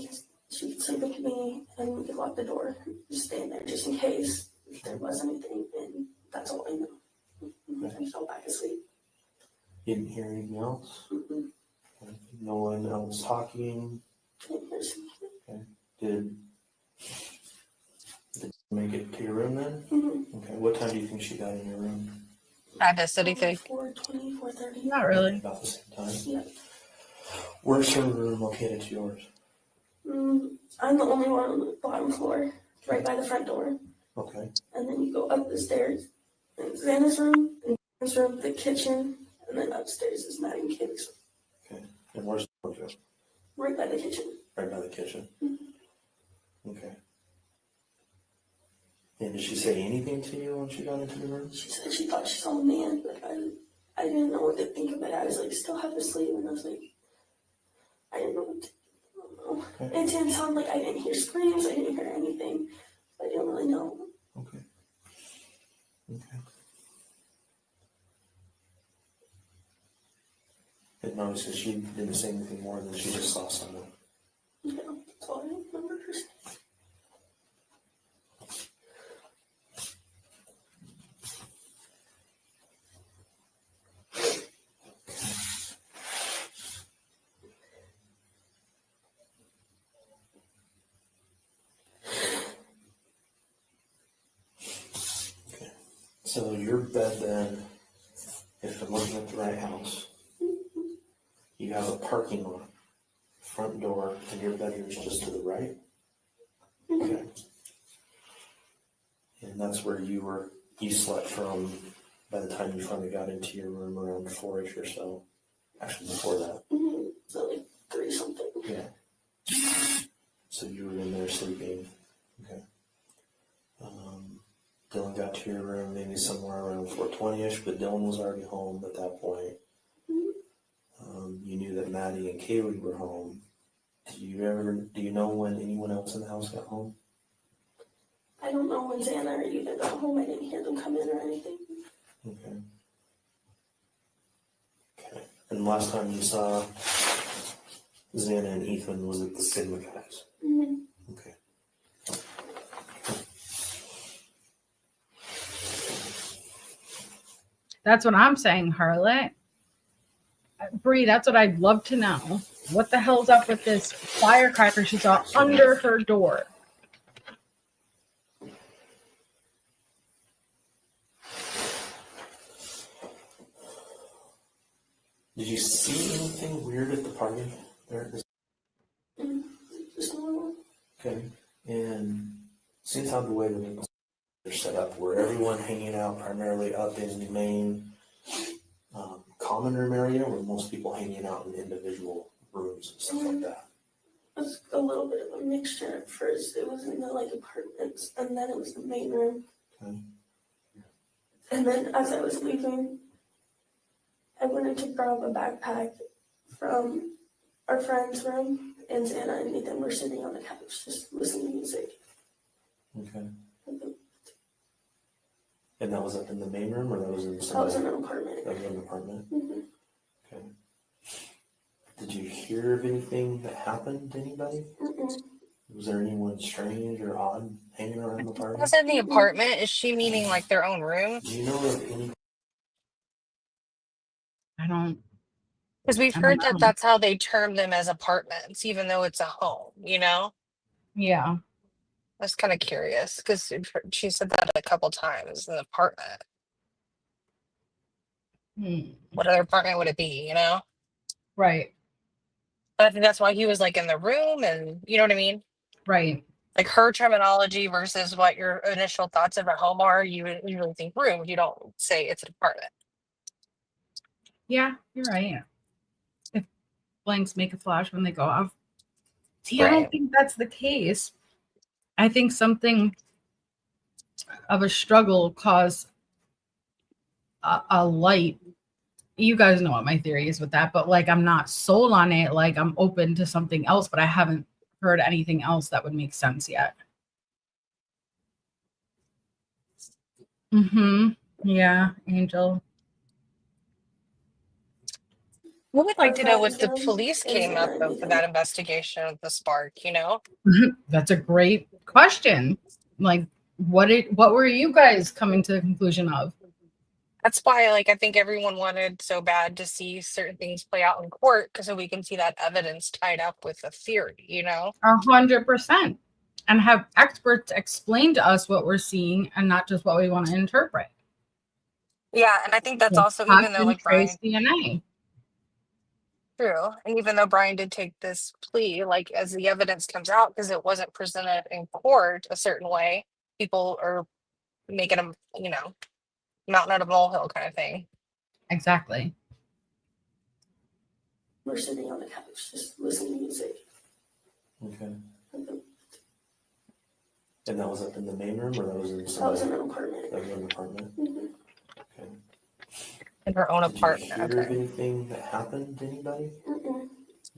she could sleep with me, and we could lock the door, just stay in there just in case if there was anything, and that's all I know. I fell back asleep. You didn't hear anything else? Mm-mm. Okay. No one else talking? Didn't hear something. Did you make it to your room then? Mm-hmm. Okay. What time do you think she got in your room? I missed anything. 4:20, 4:30. Not really. About the same time? Yeah. Where's her room located to yours? I'm the only one on the bottom floor, right by the front door. Okay. And then you go up the stairs, and Xana's room, and Xana's room, the kitchen, and then upstairs is Maddie and Kaylee's. Okay. And where's the room? Right by the kitchen. Right by the kitchen. Mm-hmm. Okay. And did she say anything to you when she got into the room? She said she thought she saw a man, but I didn't know what to think of it. I was like still half asleep, and I was like, I didn't know what to, I don't know. Okay. It didn't sound like I didn't hear screams, I didn't hear anything. I didn't really know. Okay. Okay. And obviously she didn't say anything more than she just saw someone. Yeah, that's all I remember her saying. So your bed then, if I'm looking at the right house, you have a parking lot, front door, and your bedroom's just to the right? Okay. And that's where you slept from by the time you finally got into your room around 4-ish or so. Actually before that. Mm-hmm. So like 3 something. Yeah. So you were in there sleeping. Okay. Dylan got to your room maybe somewhere around 4:20ish, but Dylan was already home at that point. You knew that Maddie and Kaylee were home. Do you know when anyone else in the house got home? I don't know when Xana or Ethan got home. I didn't hear them come in or anything. Okay. Okay. And the last time you saw Xana and Ethan was at the Sigma guys? Mm-hmm. Okay. That's what I'm saying, Harlot. Bree, that's what I'd love to know. What the hell's up with this firecracker she saw under her door? Did you see anything weird at the party there? Just normal. Okay. And seems how the way that they're set up, where everyone hanging out primarily up in the main common room area, or were most people hanging out in individual rooms and stuff like that? It was a little bit of a mixture. At first, it was in the apartments, and then it was the main room. Okay. And then as I was leaving, I wanted to grab a backpack from our friend's room, and Xana and Nathan were sitting on the couch just listening to music. Okay. And that was up in the main room, or that was in That was in an apartment. That was in an apartment? Mm-hmm. Okay. Did you hear of anything that happened to anybody? Mm-mm. Was there anyone strange or odd hanging around the party? Was in the apartment? Is she meaning like their own room? Do you know of any? I don't. Because we've I heard don't that know. that's how they term them as apartments, even though it's a home, you know? Yeah. I was kind of curious because she said that a couple times, an apartment. What other apartment would it be, you know? Right. But I think that's why he was like in the room, and you know what I mean? Right. Like her terminology versus what your initial thoughts of a home are. You usually think room, you don't say it's an apartment. Yeah, you're right. If blanks make a flash when they go off. See, Right. I don't think that's the case. I think something of a struggle caused a light. You guys know what my theory is with that, but like I'm not sold on it. Like I'm open to something else, but I haven't heard anything else that would make sense yet. Yeah, Angel. What we'd like to know what the Friends' room, police and came up Xana and with for Nathan. that investigation of the spark, you know? That's a great question. Like, what were you guys coming to the conclusion of? That's why, like, I think everyone wanted so bad to see certain things play out in court because so we can see that evidence tied up with a theory, you know? 100%. And have experts explain to us what we're seeing and not just what we want to interpret. Yeah, and I think that's Like, also touch even though and like trace Bryan, DNA. true, and even though Bryan did take this plea, like as the evidence comes out, because it wasn't presented in court a certain way, people are making them, you know, mountain out of molehill kind of thing. Exactly. We're sitting on the couch just listening to music. Okay. And that was up in the main room, or that was in That was in an apartment. That was in an apartment? Mm-hmm. Okay. In her own Did you apartment. hear of Okay. anything that happened to anybody? Mm-mm.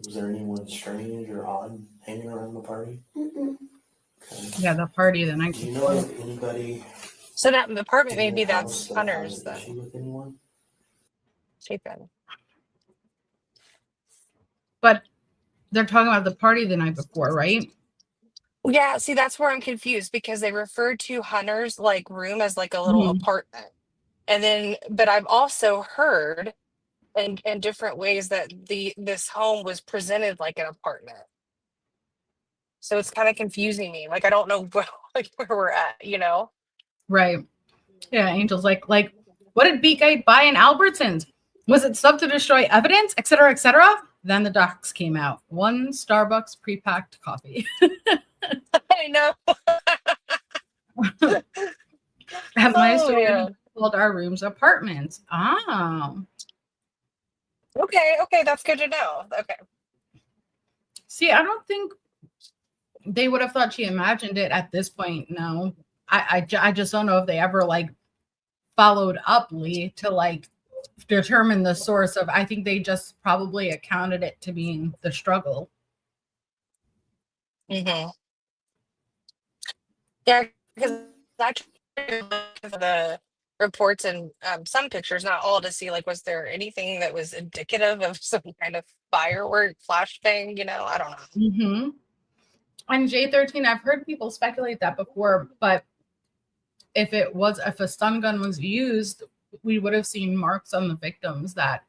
Was there anyone strange or odd hanging around the party? Mm-mm. Okay. Yeah, the party the night Do you know before. of anybody So that apartment, in maybe your house that's that had Hunter's an issue then. with anyone? Chapin. But they're talking about the party the night before, right? Yeah, see, that's where I'm confused because they referred to Hunter's like room as like a little apartment. And then, but I've also heard in different ways that this home was presented like an apartment. So it's kind of confusing me. Like I don't know where we're at, you know? Right. Yeah, Angel's like, what did BK buy in Albertsons? Was it stuff to destroy evidence, et cetera, et cetera? Then the docs came out. 1 Starbucks pre-packed coffee. I know. At my Oh, store, we man. called our rooms apartments. Oh. Okay, that's good to know. Okay. See, I don't think they would have thought she imagined it at this point. No. I just don't know if they ever like followed up Lee to like determine the source of. I think they just probably accounted it to being the struggle. Mm-hmm. Yeah, because I tried to look at the reports and some pictures, not all, to see like was there anything that was indicative of some kind of firework flashbang, you know? I don't know. And J13, I've heard people speculate that before, but if a stun gun was used, we would have seen marks on the victims that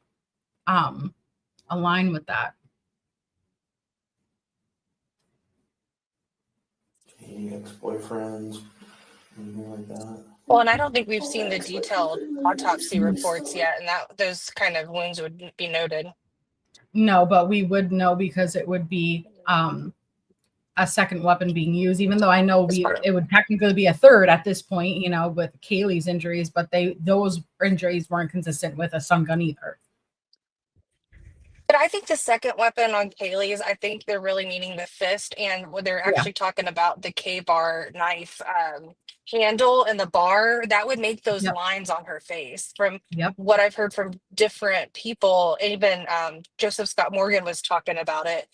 align with that. Any ex-boyfriends, anything like that? Well, and I don't think we've seen the detailed autopsy reports yet, and that those kind of wounds would be noted. No, but we would know because it would be a second weapon being used, even though I know it would technically be a third at this point, you know, with Kaylee's injuries, but those injuries weren't consistent with a stun gun either. But I think the second weapon on Kaylee's, I think they're really meaning the fist, and when they're Yeah. actually talking about the K-bar knife handle and the bar, that would make those Yep. lines on her face. From Yep. what I've heard from different people, even Joseph Scott Morgan was talking about it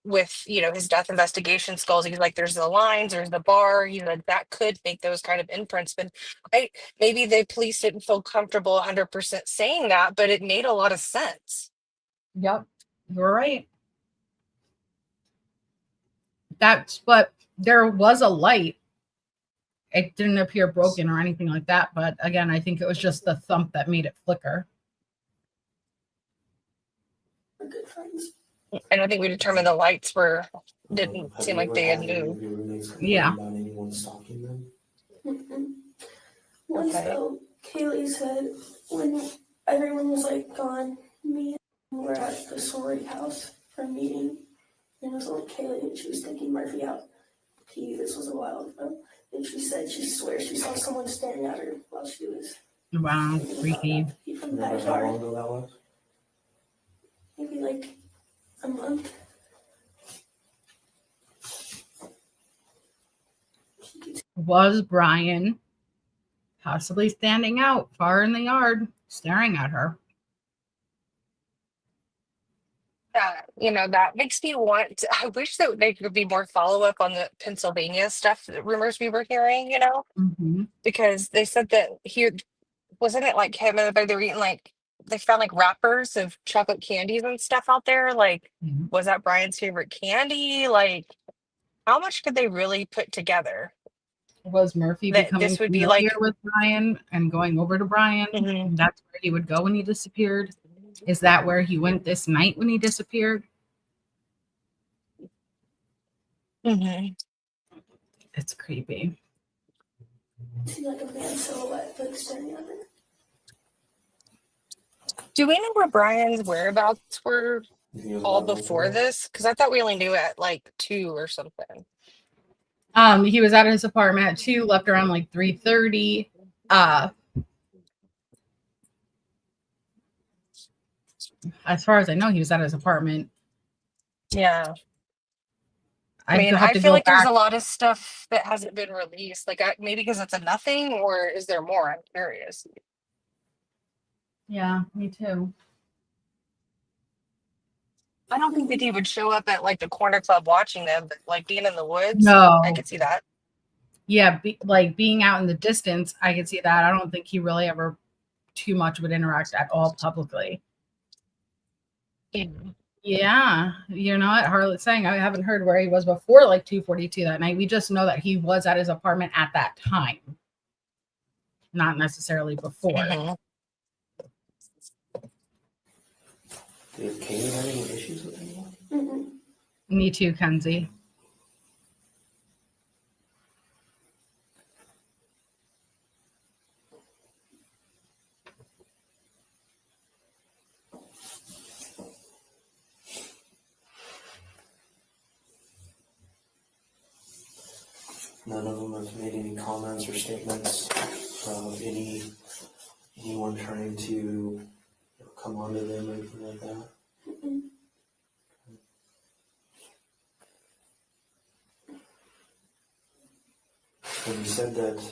with, you know, his death investigation skulls. He's like, there's the lines, there's the bar, you know, that could make those kind of imprints. But maybe the police didn't feel comfortable 100% saying that, but it made a lot of sense. Yep. You're right. But there was a light. It didn't appear broken or anything like that. But again, I think it was just the thump that made it flicker. We're good friends. And I think we determined the lights didn't Have seem you like ever they had had any moved. of your roommates complain Yeah. about anyone stalking them? Mm-mm. Once Okay. though, Kaylee said when everyone was like gone, me and were at the sorority house for a meeting, and it was only Kaylee, and she was taking Murphy out. This was a while ago, and she said she swears she saw someone staring at her while she was. Wow, freaky. From the Remember how backyard. long ago that was? Maybe like a month. Was Bryan possibly standing out far in the yard, staring at her? You know, that makes me I wish that there could be more follow-up on the Pennsylvania stuff, the rumors we were hearing, you know, Mm-hmm. because they said that wasn't it like him and they were eating like, they found like wrappers of chocolate candies and stuff out there. Like, Mm-hmm. was that Brian's favorite candy? Like, how much could they really put together? Was Murphy That becoming this would be familiar like, with Bryan and going over to Bryan? Mhm. And that's where he would go when he disappeared? Is that where he went this night when he disappeared? Mhm. It's creepy. See like a man silhouette like staring at her. Do we know where Brian's whereabouts were You think it was all about before 1 this? Because I thought we only knew at like 2 or something. He was at his apartment at 2, left around like 3:30. As far as I know, he was at his apartment. Yeah. I I'd mean, have I to feel go like there's back. a lot of stuff that hasn't been released. Like, maybe because it's a nothing, or is there more? I'm curious. Yeah, me too. I don't think that he would show up at like the corner club watching them, but like being in the woods, No. I could see that. Yeah, like being out in the distance, I could see that. I don't think he really ever too much would interact at all publicly. Mhm. Yeah, you know what Harlot's saying. I haven't heard where he was before like 2:42 that night. We just know that he was at his apartment at that time, not necessarily before. Mhm. Did Kaylee have any issues with anyone? Mm-mm. Me too, Kenzie. None of them have made any comments or statements of anyone trying to come onto them or anything like that. Mm-mm. And you said that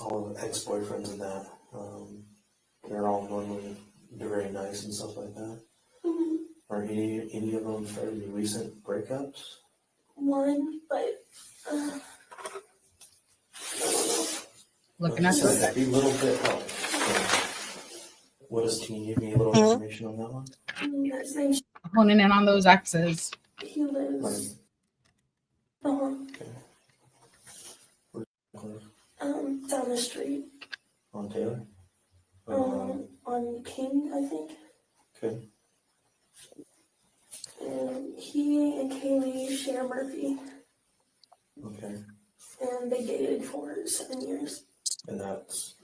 all the ex-boyfriends and that, they're all normally very nice and stuff like that. Mm-hmm. Are any of them fairly recent breakups? One, but Looking at So the a little bit. Can you give me a little Mhm. information on that one? his name's honing in on those exes. he lives Okay. down the street. On Taylor? On King, I think. Okay. And he and Kaylee share Murphy, Okay. and they dated for 7 years. And that's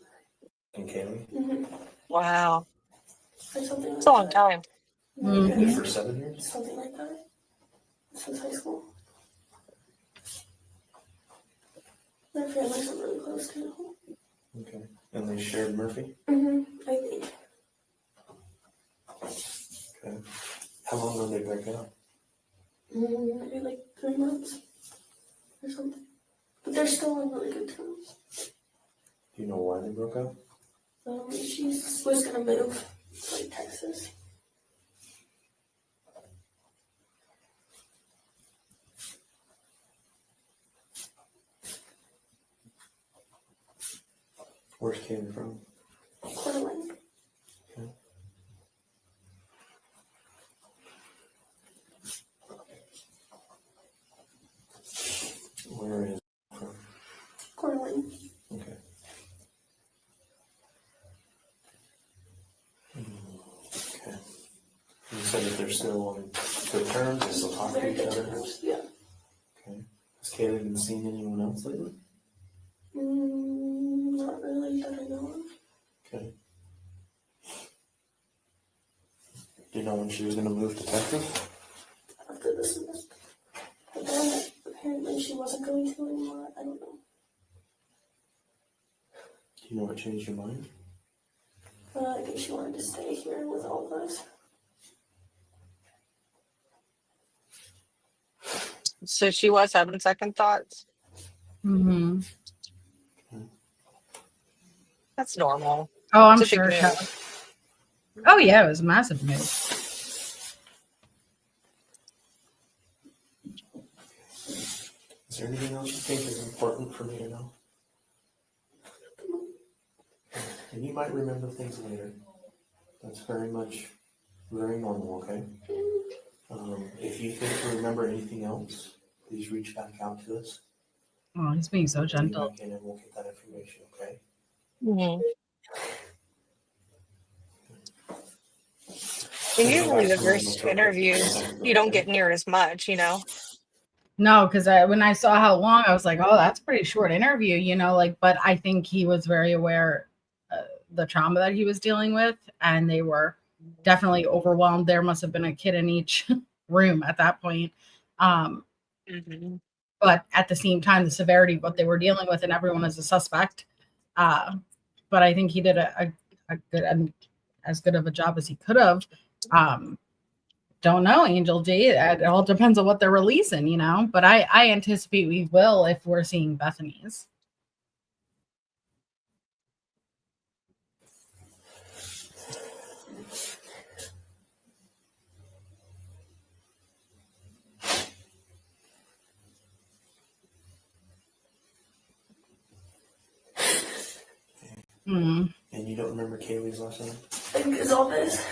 in Kaylee? Mm-hmm. Wow. Or something like It's a long that. time. Mhm. Been there for 7 years? Something like that. Since high school. Their families are really close too. Okay. And they shared Murphy? Mm-hmm. I think. they break up? Maybe like 3 months or something. But they're still on really good terms. Do you know why they broke up? She was gonna move to like Texas. Where's Kaylee from? Portland. Okay. Where is from? Portland. Okay. Okay. You said that they're still on good terms, they still talk to Very each good other? terms. Yeah. Okay. Has Kaylee been seeing anyone else lately? Not really that I know of. Okay. Do you know when she was going to move to Texas? After this semester. But then apparently she wasn't going to anymore. I don't know. Do you know what changed your mind? I think she wanted to stay here with all of us. So she was having second thoughts. Mm-hmm. That's normal. Oh, I'm It's a big sure. move. Oh yeah, it was a massive move. Is there anything else you think is important for me to know? And you might remember things later. That's very normal, okay? If you think you remember anything else, please reach back out to us. Oh, he's being so gentle. And we'll get that information, okay? Mm-hmm. And usually the first interviews, you don't get near as much, you know? No, because when I saw how long, I was like, oh, that's a pretty short interview, you know, like, but I think he was very aware the trauma that he was dealing with, and they were definitely overwhelmed. There must have been a kid in each room at that point. Mm-hmm. But at the same time, the severity of what they were dealing with, and everyone is a suspect. But I think he did a good, as good of a job as he could have. Don't know, Angel J. It all depends on what they're releasing, you know. But I anticipate we will if we're seeing Bethany's. Mm. And you don't remember Kaylee's last name? I think Gonzalez.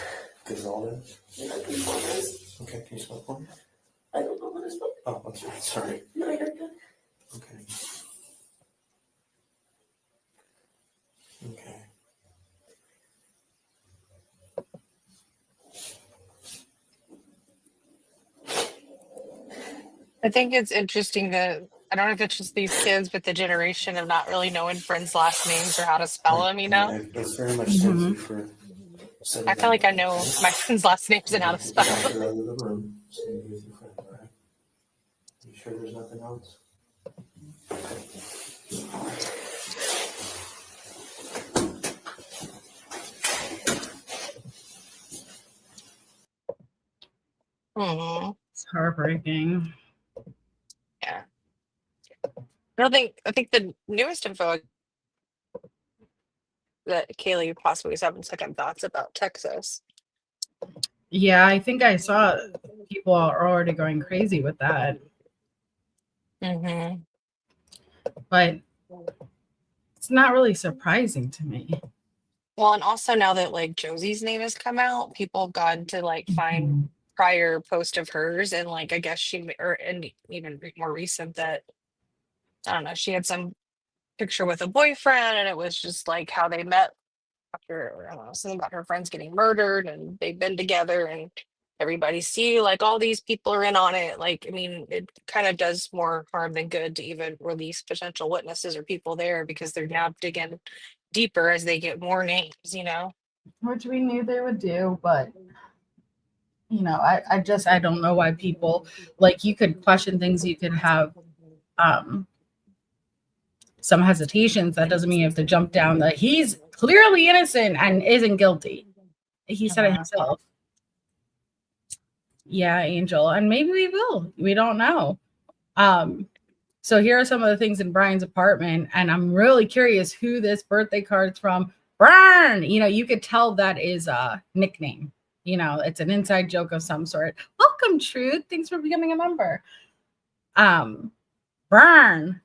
Gonzalez? Yeah, Gonzalez. Okay, can you spell it for me? I don't know what it's called. Oh, that's right. Sorry. No, you're good. Okay. Okay. I think it's interesting that I don't know if it's just these kids, but the generation of not really knowing friends' last names or how to spell them, you know? That's very much thank you for setting I feel like I that know up, my friends' last names and how to spell Get out them. there out of the room, so you with your friend, all right? You sure there's nothing else? Mm-hmm. It's heartbreaking. Yeah. I think the newest info that Kaylee possibly was having second thoughts about Texas. Yeah, I think I saw people are already going crazy with that. Mm-hmm. But it's not really surprising to me. Well, and also now that like Josie's name has come out, people have gone to like find prior post of hers, and like I guess and even more recent that I don't know, she had some picture with a boyfriend, and it was just like how they met after I don't know, something about her friends getting murdered, and they've been together, and everybody see like all these people are in on it. Like, I mean, it kind of does more harm than good to even release potential witnesses or people there because they're now digging deeper as they get more names, you know? Which we knew they would do, but you know, I don't know why people like you could question things, you could have some hesitations. That doesn't mean you have to jump down that he's clearly innocent and isn't guilty. He said it himself. Yeah, Angel. And maybe we will. We don't know. So here are some of the things in Bryan's apartment, and I'm really curious who this birthday card's from. Bryan! You could tell that is a nickname. It's an inside joke of some sort. Welcome, Truth. Thanks for becoming a member. Bryan,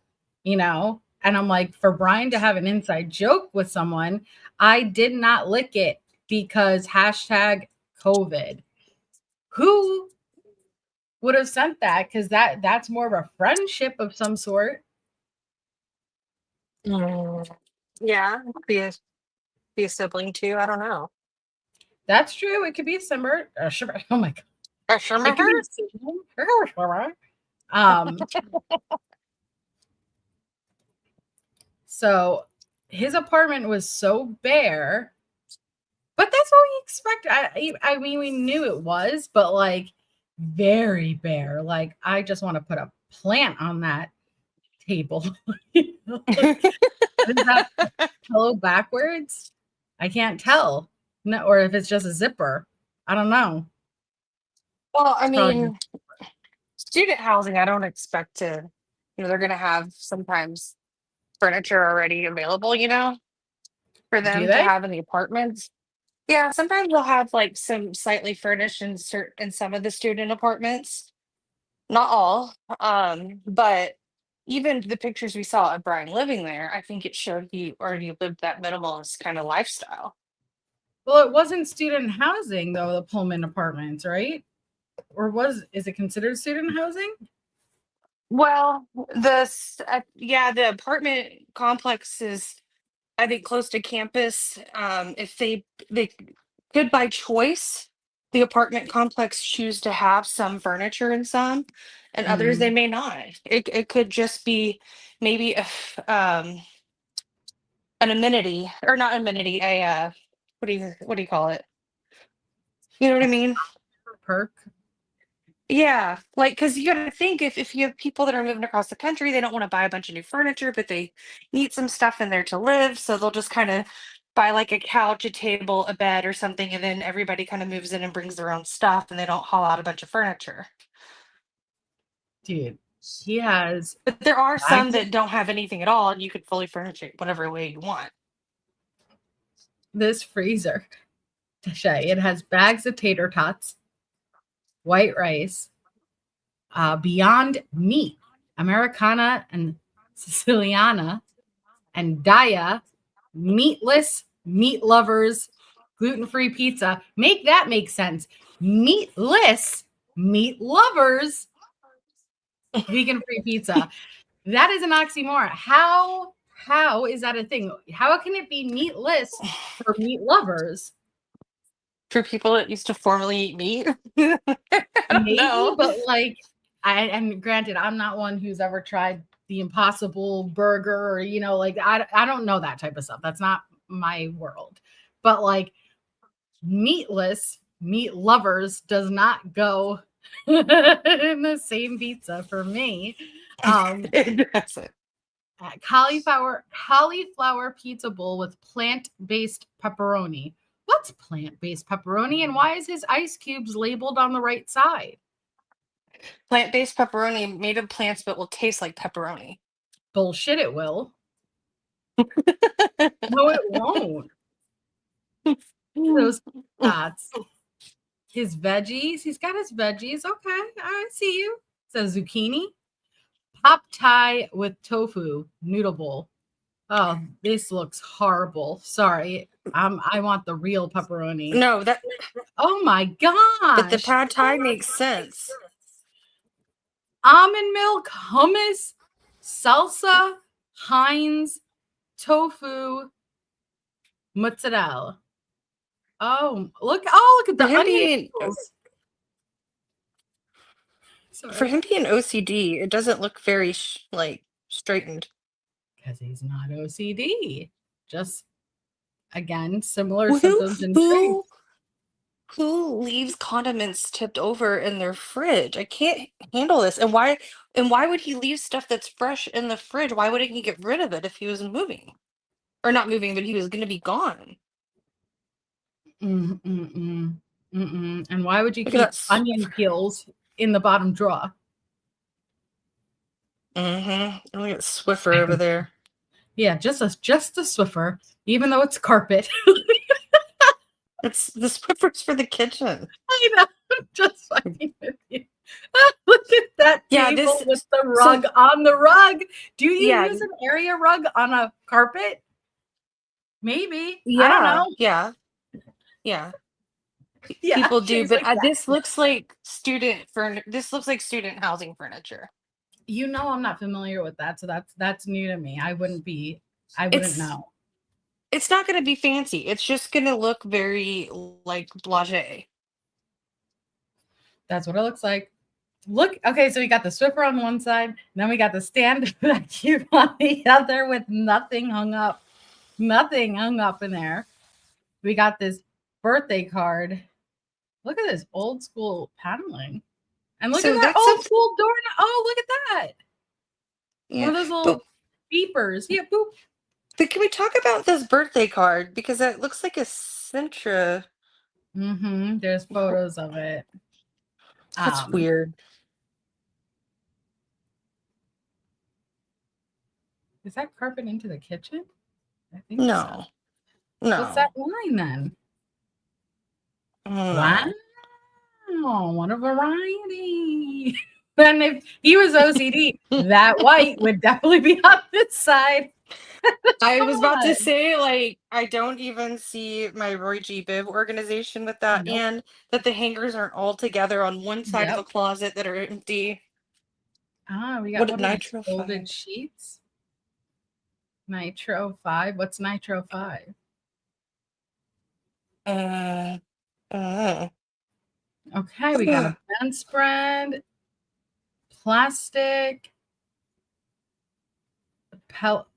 and I'm like, for Bryan to have an inside joke with someone, I did not lick it because #COVID. Who would have sent that? Because that's more of a friendship of some sort. Yeah, be a sibling too. I don't know. That's true. It could be a simmer. Oh my god. It could be a sibling. So his apartment was so bare, but that's what we expect. I mean, we knew it was, but like very bare. Like, I just want to put a plant on that table. Is that pillow backwards? I can't tell. No, or if it's just a zipper. I don't know. Well, I mean, student housing, I don't expect to, they're going to have sometimes furniture already available, for them to have in the apartments. Yeah, sometimes they'll have like some slightly furnished in some of the student apartments. Not all. But even the pictures we saw of Bryan living there, I think it showed he already lived that minimalist kind of lifestyle. Well, it wasn't student housing though, the Pullman apartments, right? Or is it considered student housing? Well, the apartment complex is, I think, close to campus. If they could, by choice, the apartment complex choose to have some furniture in some, and others they may not. It could just be maybe an amenity, or not amenity, a what do you call it? You know what I mean? Perk. Yeah, like, because you got to think, if you have people that are moving across the country, they don't want to buy a bunch of new furniture, but they need some stuff in there to live. So they'll just kind of buy like a couch, a table, a bed, or something. And then everybody kind of moves in and brings their own stuff, and they don't haul out a bunch of furniture. Dude, he has. But there are some that don't have anything at all, and you could fully furnish it whatever way you want. This freezer, it has bags of tater tots, white rice, Beyond Meat, Americana and Siciliana, and Daya, meatless, meat lovers, gluten-free pizza. Make that make sense. Meatless, meat lovers, vegan-free pizza. That is an oxymoron. How is that a thing? How can it be meatless for meat lovers? For people that used to formerly eat meat? I don't know. But like, and granted, I'm not one who's ever tried the Impossible Burger, or I don't know that type of stuff. That's not my world. But like, meatless, meat lovers does not go in the same pizza for me. It doesn't. Cauliflower pizza bowl with plant-based pepperoni. What's plant-based pepperoni, and why is his ice cubes labeled on the right side? Plant-based pepperoni made of plants, but will taste like pepperoni. Bullshit, it will. No, it won't. Those thoughts. His veggies. He's got his veggies. Okay, I see you. It says zucchini. Pop Thai with tofu noodle bowl. Oh, this looks horrible. Sorry. I want the real pepperoni. No, that. Oh my gosh. But the pad thai makes sense. Almond milk, hummus, salsa, Heinz, tofu, mozzarella. Oh, look at the onion. For him being OCD, it doesn't look very straightened. Because he's not OCD. Just, again, similar symptoms and traits. Who leaves condiments tipped over in their fridge? I can't handle this. And why would he leave stuff that's fresh in the fridge? Why wouldn't he get rid of it if he was moving? Or not moving, but he was going to be gone. And why would you Look keep at that onion peels in the bottom drawer? Look at Swiffer over there. Yeah, just a Swiffer, even though it's carpet. It's the Swiffer's for the kitchen. I know, I'm just fucking with you. Look at that Yeah, table with the so- rug on the rug. Do you Yeah. use an area rug on a carpet? Maybe. Yeah, I don't know. Yeah. Yeah, People do, she's but like, this looks like student housing furniture. you know, I'm not familiar with that, so that's new to me. I wouldn't know. It's not going to be fancy. It's just going to look very like blasé. That's what it looks like. Look, okay, so we got the Swiffer on one side, and then we got the stand vacuum on the other with nothing hung up in there. We got this birthday card. Look at this old school paneling. And look So at that that's old school door. Oh, look at that. Yeah. One of those little beepers. Yeah, boop. But can we talk about this birthday card? Because it looks like a Sintra. There's photos of it. That's weird. Is that carpet into the kitchen? I think No. so. No. What's that line then? Wow. What a variety. And if he was OCD, that white would definitely be on this side. I was about to say, like, I don't even see my Roy G. Biv organization with that, Nope. and that the hangers aren't all together on one side of the closet that are empty. We got What Nitro folded 5? sheets. Nitro 5. What's Nitro 5? Okay, we got a bedspread, plastic.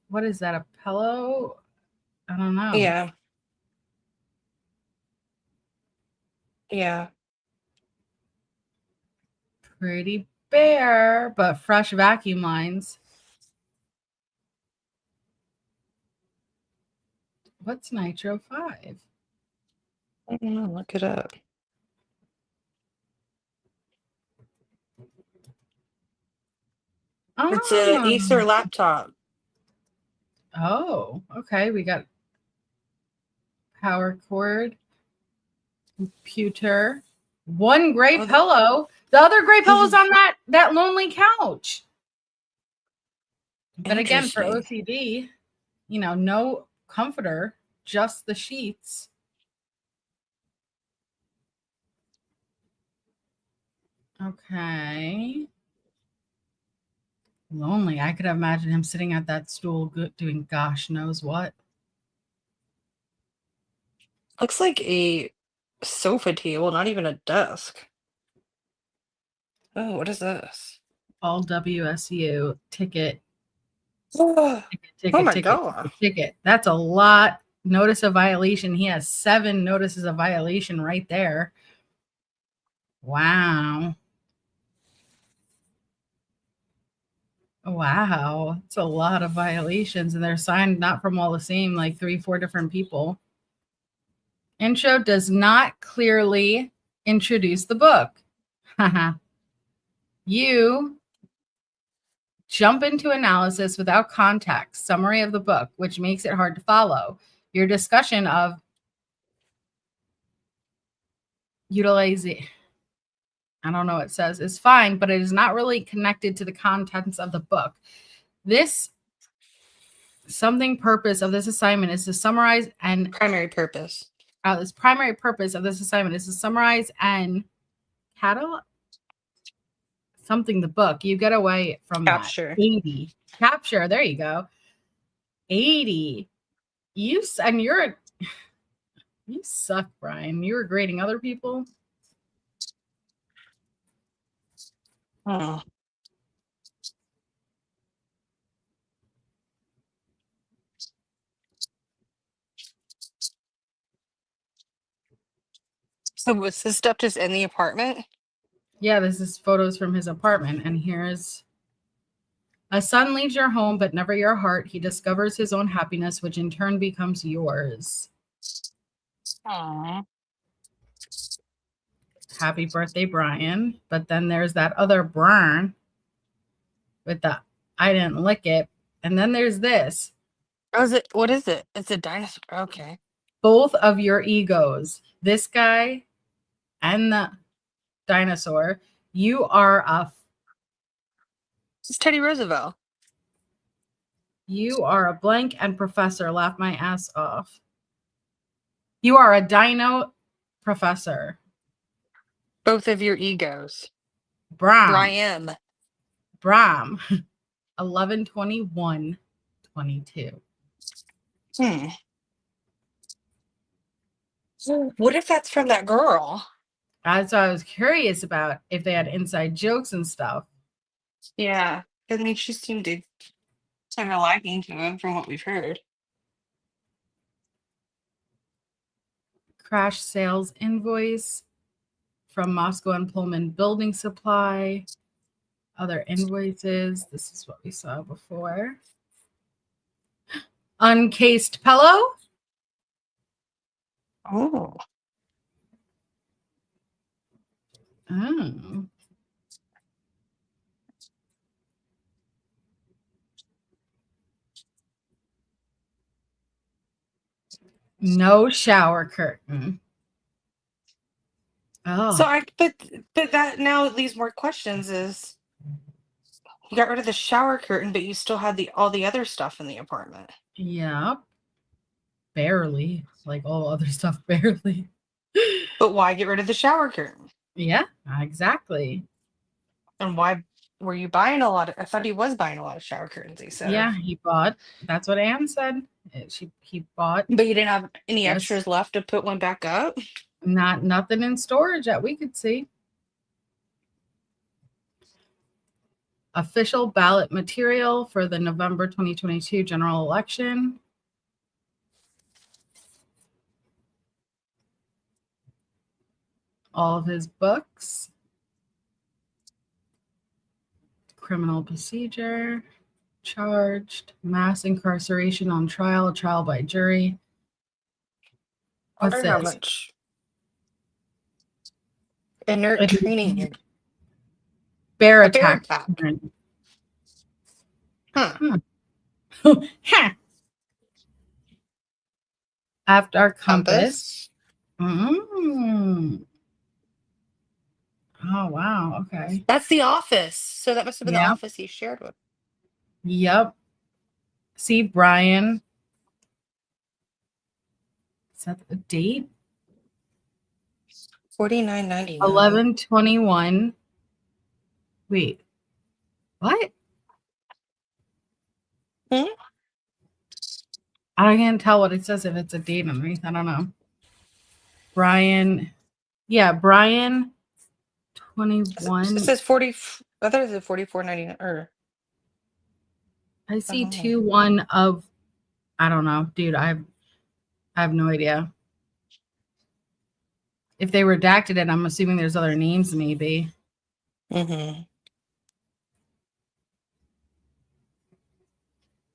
What is that? A pillow? I don't know. Yeah. Pretty bare, but fresh vacuum lines. What's Nitro 5? I don't know. Look it up. It's an Acer laptop. Oh, okay. We got power cord, computer, one gray pillow. The other gray pillow's on that lonely couch. But again, for OCD, no comforter, just the sheets. Okay. Lonely. I could imagine him sitting at that stool doing gosh knows what. Looks like a sofa table, not even a desk. Oh, what is this? All WSU ticket. Oh my God. Ticket. That's a lot. Notice of violation. He has 7 notices of violation right there. Wow. It's a lot of violations, and they're signed not from all the same, like 3-4 different people. Intro does not clearly introduce the book. You jump into analysis without context, summary of the book, which makes it hard to follow. Your discussion of utilizing, I don't know what it says, is fine, but it is not really connected to the contents of the book. Purpose of this assignment is to summarize and primary purpose. This primary purpose of this assignment is to summarize and catalog the book. You get away from Capture. That. 80. Capture. There you go. 80. You suck, Brian. You were grading other people. Oh. So was this stuff just in the apartment? Yeah, this is photos from his apartment. And here's: a son leaves your home, but never your heart. He discovers his own happiness, which in turn becomes yours. Aww. Happy birthday, Bryan. But then there's that other Brian with the I didn't lick it. And then there's this. Oh, is it? What is it? It's a dinosaur. Okay. Both of your egos. This guy and the dinosaur. You are It's Teddy Roosevelt. You are a blank and professor. Laugh my ass off. You are a dino professor. Both of your egos. Bram. Brian. 11/21/22. What if that's from that girl? That's what I was curious about, if they had inside jokes and stuff. Yeah. I mean, she seemed to take a liking to him from what we've heard. Crash sales invoice from Moscow and Pullman Building Supply. Other invoices. This is what we saw before. Uncased pillow. Oh. Oh. No shower curtain. Oh. So but that now leaves more questions. Is you got rid of the shower curtain, but you still had all the other stuff in the apartment. Yeah. Barely. Like all other stuff, barely. But why get rid of the shower curtain? Yeah, exactly. And why were you buying a lot of? I thought he was buying a lot of shower curtains. He said. Yeah, he bought. That's what Anne said. He bought. But you didn't have any Yes. extras left to put one back up? Nothing in storage that we could see. Official ballot material for the November 2022 general election. All of his books. Criminal procedure. Charged. Mass incarceration on trial. Trial by jury. What's I wonder how this? much inert training. Bear A bear attack. attack. Huh. After compass. Mm. Oh, wow. Okay. That's The Office. So that must have been Yeah. The Office he shared with. Yep. See, Bryan. Is that the date? $49.99. 11/21. Wait. What? Hmm? I can't tell what it says if it's a date underneath. I don't know. Bryan. Yeah, Bryan 21. It says 40. I thought it said $44.99. Or I see Oh. 2/1 of. I don't know, dude. I have no idea. If they redacted it, I'm assuming there's other names, maybe. Mm-hmm.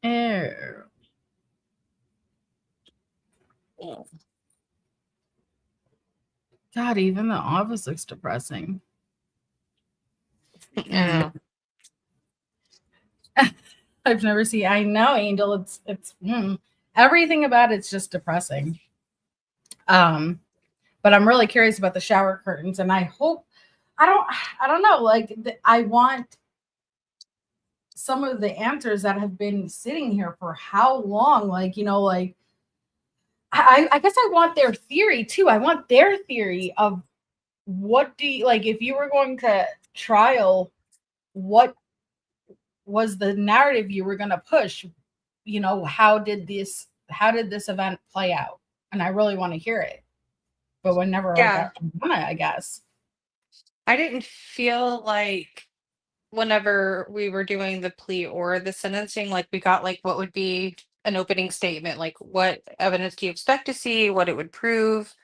Ew. God, even The Office looks depressing. Yeah. I've never seen. I know, Angel. It's everything about it's just depressing. But I'm really curious about the shower curtains, and I hope. I don't know. Like I want some of the answers that have been sitting here for how long? Like, like I guess I want their theory too. I want their theory of what do you like if you were going to trial, what was the narrative you were going to push? How did this event play out? And I really want to hear it. But whenever Yeah. I guess. I didn't feel like whenever we were doing the plea or the sentencing, like we got like what would be an opening statement, like what evidence do you expect to see, what it would prove,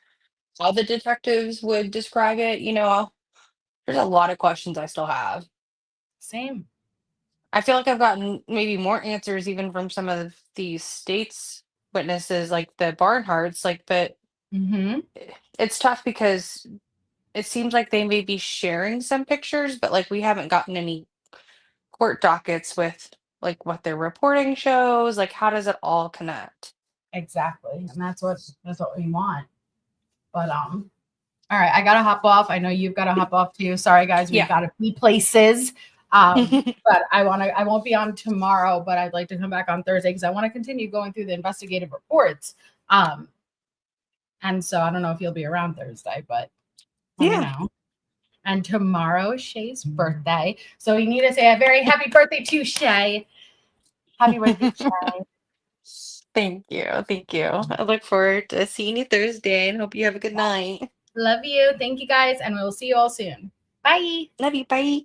how the detectives would describe it. There's a lot of questions I still have. Same. I feel like I've gotten maybe more answers even from some of these states witnesses, like the Barnharts, but Mm-hmm. it's tough because it seems like they may be sharing some pictures, but like we haven't gotten any court dockets with like what their reporting shows. Like, how does it all connect? Exactly. And that's what we want. But all right, I gotta hop off. I know you've got to hop off too. Sorry guys, we've got to be places. But I won't be on tomorrow, but I'd like to come back on Thursday because I want to continue going through the investigative reports. And so I don't know if you'll be around Thursday, but let me know. And tomorrow is Shay's birthday. So we need to say a very happy birthday to Shay. Happy birthday, Shay. Thank you. Thank you. I look forward to seeing you Thursday and hope you have a good night. Love you. Thank you guys. And we'll see you all soon. Bye. Love you. Bye.